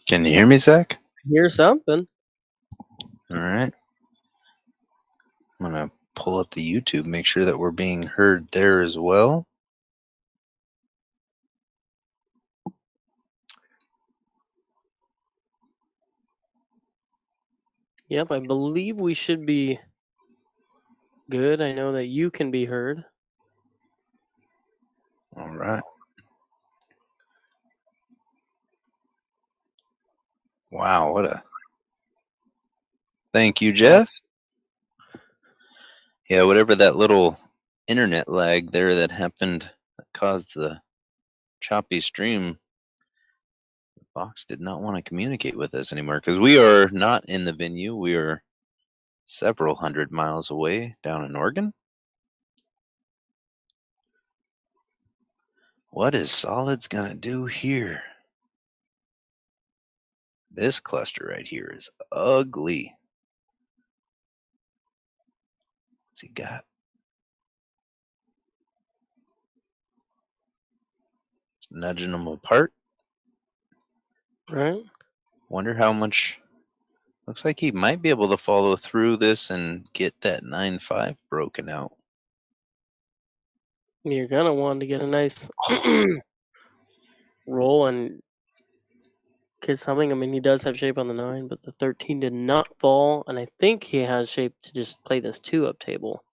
Can you hear me, Zach? Hear something. All right. I'm going to pull up the YouTube, make sure that we're being heard there as well. Yep, I believe we should be good. I know that you can be heard. All right. Wow, what a... Thank you, Jeff. Yeah, whatever that little internet lag there that happened that caused the choppy stream, the box did not want to communicate with us anymore because we are not in the venue. We are several hundred miles away down in Oregon. What is Solids going to do here? This cluster right here is ugly. What's he got? Just nudging them apart. Right? Wonder how much. Looks like he might be able to follow through this and get that 9.5 broken out. You're gonna want to get a nice roll and get something. I mean, he does have shape on the 9, but the 13 did not fall, and I think he has shape to just play this 2-up table,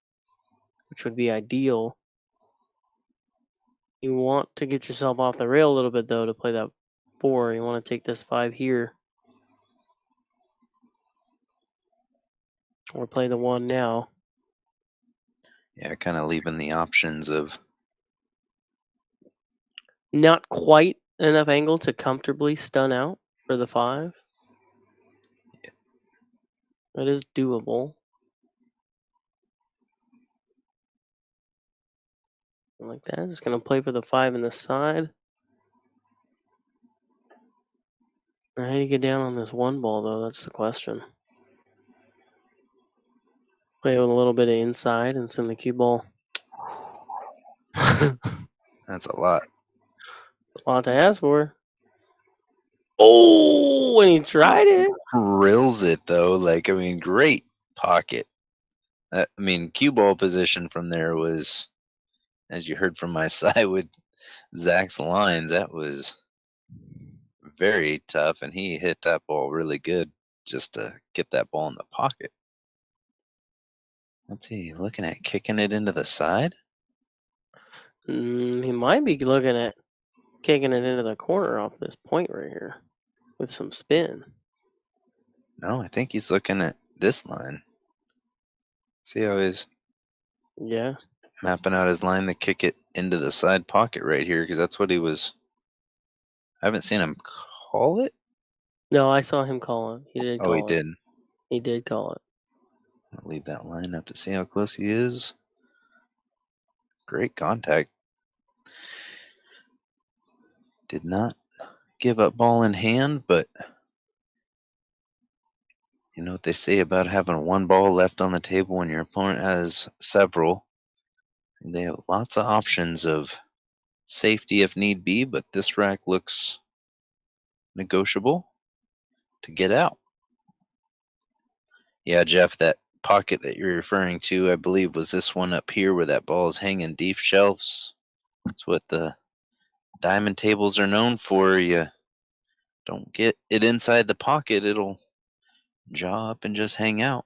which would be ideal. You want to get yourself off the rail a little bit, though, to play that 4. You want to take this 5 here. Or play the 1 now. Yeah, kind of leaving the options of... Not quite enough angle to comfortably stun out for the 5. It is doable. Like that. Just going to play for the 5 in the side. How do you get down on this 1 ball, though? That's the question. Play with a little bit of inside and send the cue ball. That's a lot. A lot to ask for. Oh, when he tried it. Drills it, though. Like, I mean, great pocket. I mean, cue ball position from there was, as you heard from my side with Zach's lines, that was very tough, and he hit that ball really good just to get that ball in the pocket. What's he looking at? Kicking it into the side? He might be looking at kicking it into the corner off this point right here with some spin. No, I think he's looking at this line. See how he's Yeah. mapping out his line to kick it into the side pocket right here, because that's what he was... I haven't seen him call it. No, I saw him call it. He did call Oh, he it. did. He did call it. I'll leave that line up to see how close he is. Great contact. Did not give up ball in hand, but you know what they say about having 1 ball left on the table when your opponent has several. They have lots of options of safety if need be, but this rack looks negotiable to get out. Yeah, Jeff, that pocket that you're referring to, I believe, was this one up here where that ball is hanging deep shelves. That's what the diamond tables are known for. You don't get it inside the pocket, it'll jaw up and just hang out.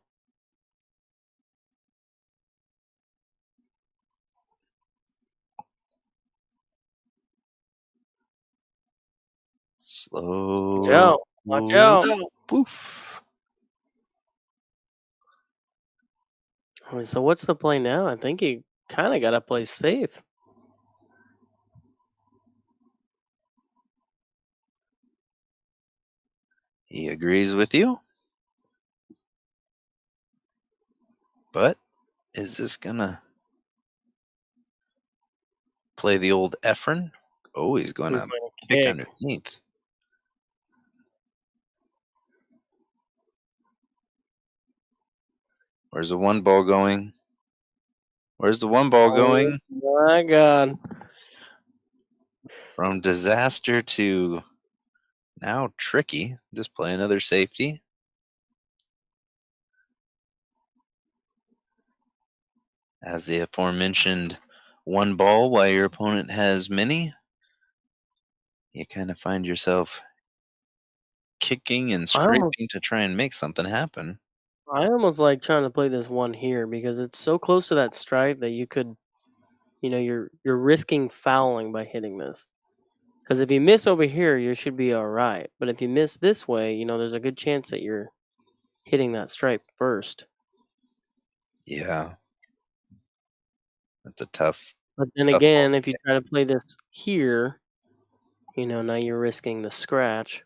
Slow. Watch out. Watch out. Poof. So what's the play now? I think he kind of got to play safe. He agrees with you. But is this gonna play the old Efren? Oh, he's gonna He's going to kick kick. underneath. Where's the 1 ball going? Where's the 1 ball going? My God. From disaster to Now tricky. Just play another safety. As the aforementioned one ball while your opponent has many, you kind of find yourself kicking and I almost, scraping to try and make something happen. I almost like trying to play this one here because it's so close to that stripe that you could, you're risking fouling by hitting this. Because if you miss over here, you should be all right. But if you miss this way, there's a good chance that you're hitting that stripe first. Yeah. That's a tough But then ball again, to if you try to play this here, now you're risking the scratch.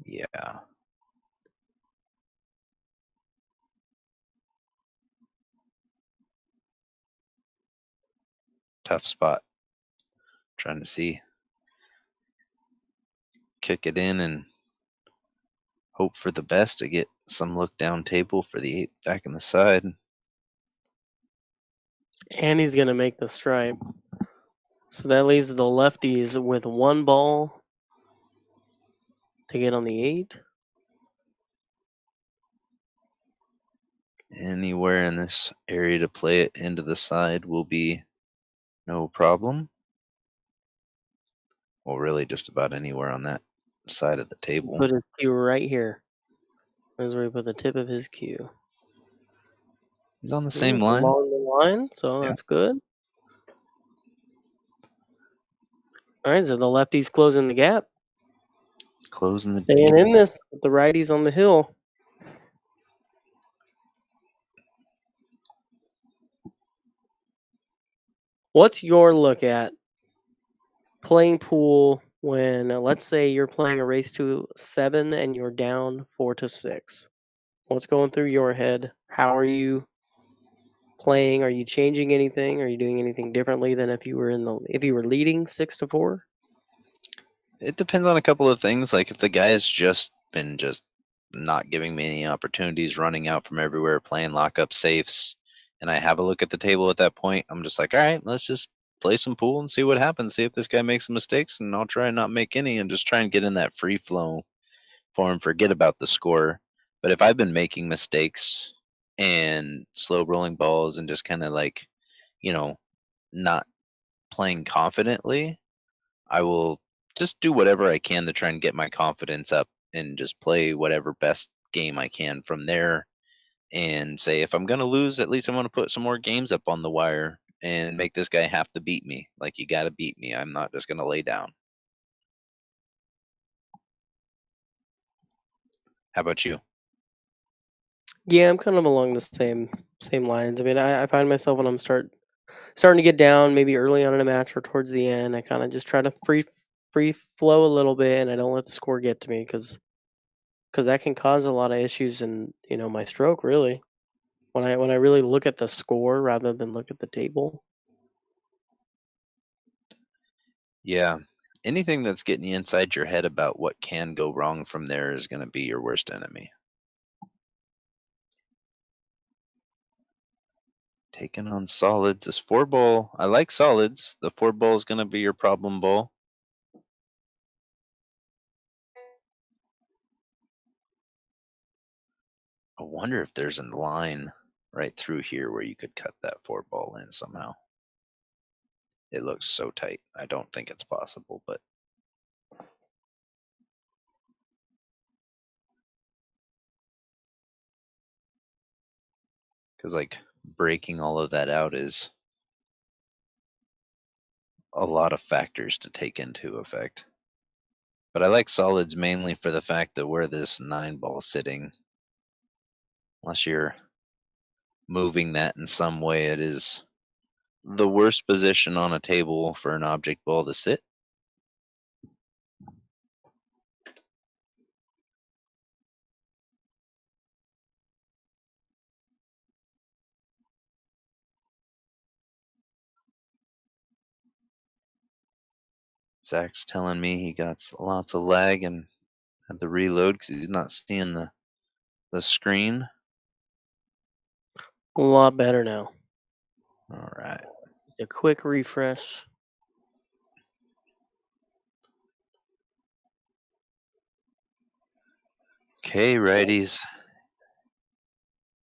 Yeah. Tough spot. Trying to see. Kick it in and hope for the best to get some look down table for the 8 back in the side. And he's going to make the stripe. So that leaves the lefties with one ball to get on the 8. Anywhere in this area to play it into the side will be no problem. Well, really just about anywhere on that side of the table. Put his cue right here. That's where he put the tip of his cue. He's on the same line. Along the line, so Yeah. that's good. All right, so the lefties closing the gap. Closing the Staying in this with the righties on the hill. What's your look at playing pool when, let's say, you're playing a race to 7 and you're down 4-6? What's going through your head? How are you playing? Are you changing anything? Are you doing anything differently than if you were leading 6-4? It depends on a couple of things. Like if the guy's just been not giving me any opportunities, running out from everywhere, playing lockup safes, and I have a look at the table at that point, I'm just like, all right, let's just play some pool and see what happens. See if this guy makes some mistakes, and I'll try and not make any, and just try and get in that free flow for him. Forget about the score. But if I've been making mistakes and slow rolling balls and just kind of like, not playing confidently, I will just do whatever I can to try and get my confidence up and just play whatever best game I can from there. And say, if I'm going to lose, at least I'm going to put some more games up on the wire and make this guy have to beat me. Like, you got to beat me. I'm not just going to lay down. How about you? Yeah, I'm kind of along the same lines. I mean, I find myself when I'm starting to get down, maybe early on in a match or towards the end, I kind of just try to free flow a little bit, and I don't let the score get to me because that can cause a lot of issues in my stroke. Really, when I really look at the score rather than look at the table. Yeah. Anything that's getting you inside your head about what can go wrong from there is going to be your worst enemy. Taking on solids is 4 ball. I like solids. The 4 ball is going to be your problem ball. I wonder if there's a line right through here where you could cut that 4 ball in somehow. It looks so tight. I don't think it's possible, but because like breaking all of that out is a lot of factors to take into effect. But I like solids mainly for the fact that where this 9 ball is sitting, unless you're moving that in some way, it is the worst position on a table for an object ball to sit. Zach's telling me he got lots of lag and had to reload because he's not seeing the screen. A lot better now. All right. A quick refresh. Okay, righties.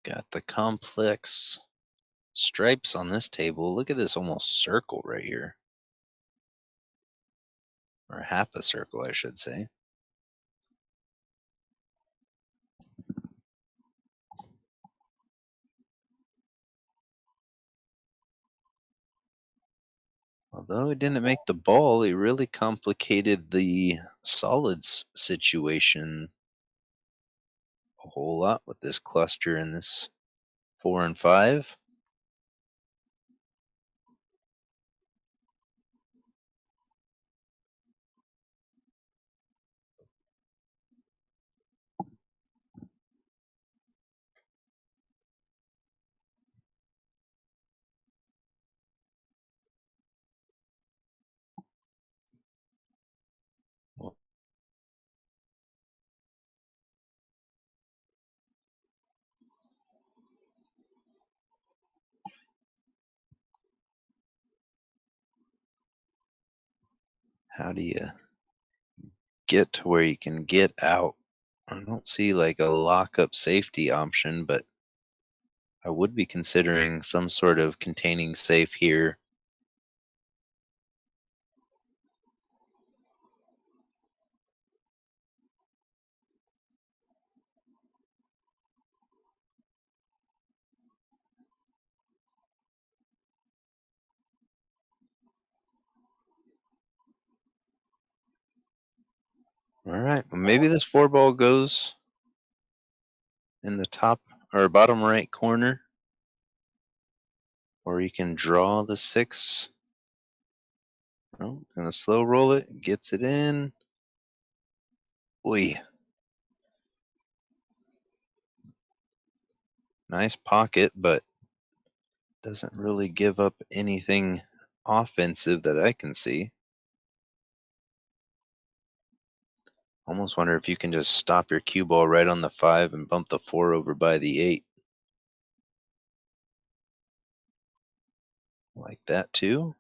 Got the complex stripes on this table. Look at this almost circle right here. Or half a circle, I should say. Although it didn't make the ball, it really complicated the solids situation a whole lot with this cluster and this 4 and 5. Well, how do you get to where you can get out? I don't see like a lockup safety option, but I would be considering some sort of containing safe here. All right, well, maybe this 4 ball goes in the top or bottom right corner, or you can draw the 6. No, gonna slow roll it, gets it in. Oy. Nice pocket, but doesn't really give up anything offensive that I can see. Almost wonder if you can just stop your cue ball right on the 5 and bump the 4 over by the 8. Like that too.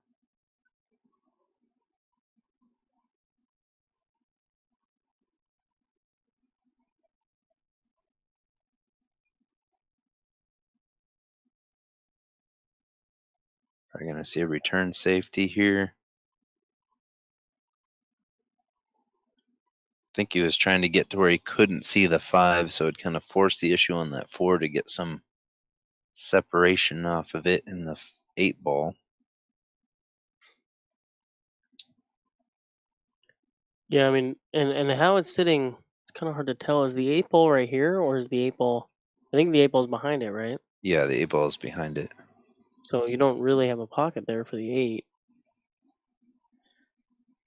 Are gonna see a return safety here. I think he was trying to get to where he couldn't see the 5, so it kind of forced the issue on that 4 to get some separation off of it in the 8 ball. Yeah, I mean, and how it's sitting, it's kind of hard to tell. Is the 8 ball right here, or is the 8 ball? I think the 8 ball's behind it, right? Yeah, the 8 ball is behind it. So you don't really have a pocket there for the 8.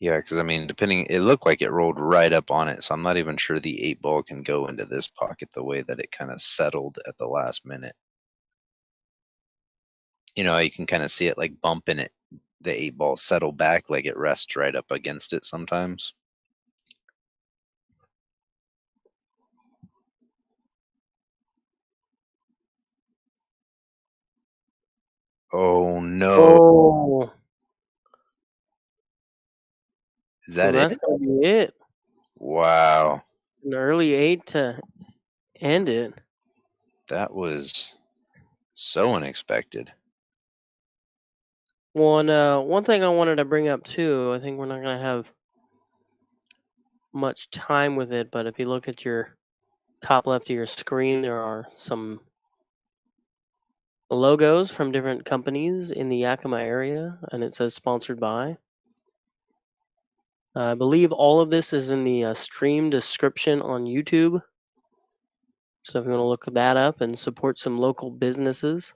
Yeah, because I mean, depending, it looked like it rolled right up on it, so I'm not even sure the 8 ball can go into this pocket the way that it kind of settled at the last minute. You know, you can kind of see it like bumping it, the 8 ball settle back like it rests right up against it sometimes. Oh no. Oh, Is so that that's it? gonna be it. Wow. An early 8 to end it. That was so unexpected. One thing I wanted to bring up too. I think we're not gonna have much time with it, but if you look at your top left of your screen, there are some logos from different companies in the Yakima area, and it says sponsored by. I believe all of this is in the stream description on YouTube. So if you want to look that up and support some local businesses,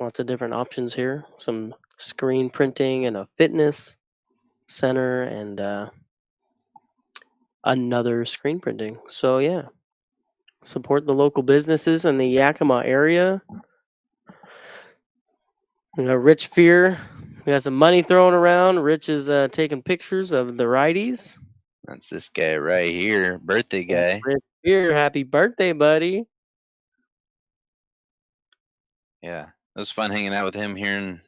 lots of different options here. Some screen printing and a fitness center and another screen printing. So yeah, support the local businesses in the Yakima area. You know, Rich Fear, we got some money thrown around. Rich is taking pictures of the righties. That's this guy right here, birthday guy. Rich Fear, happy birthday, buddy. Yeah, it was fun hanging out with him here, and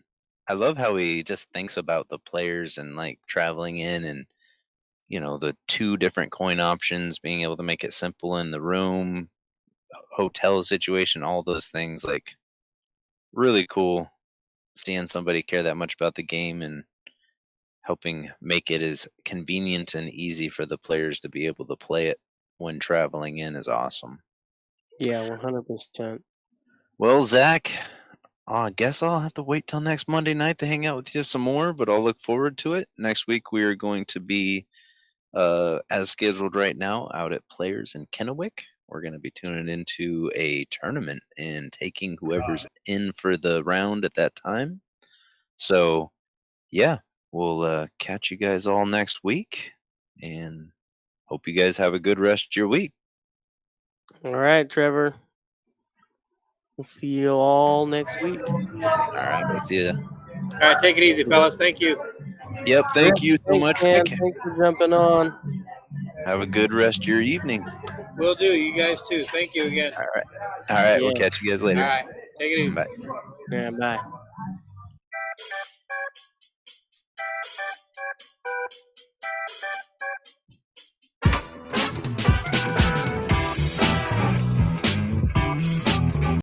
I love how he just thinks about the players and like traveling in and the 2 different coin options, being able to make it simple in the room, hotel situation, all those things. Like, really cool seeing somebody care that much about the game and helping make it as convenient and easy for the players to be able to play it when traveling in is awesome. Yeah, 100%. Well, Zach, I guess I'll have to wait till next Monday night to hang out with you some more, but I'll look forward to it. Next week, we are going to be, as scheduled right now, out at Players in Kennewick. We're going to be tuning into a tournament and taking whoever's in for the round at that time. So, yeah, we'll catch you guys all next week, and hope you guys have a good rest of your week. All right, Trevor. We'll see you all next week. All right, we'll see you. All right, take it easy, fellas. Thank you. Yep, thank you so Thanks, much, man. Rick. Thanks for jumping on. Have a good rest of your evening. Will do. You guys too. Thank you again. All right. All right, Yeah. we'll catch you guys All later. right, take it easy. Bye. Yeah, bye.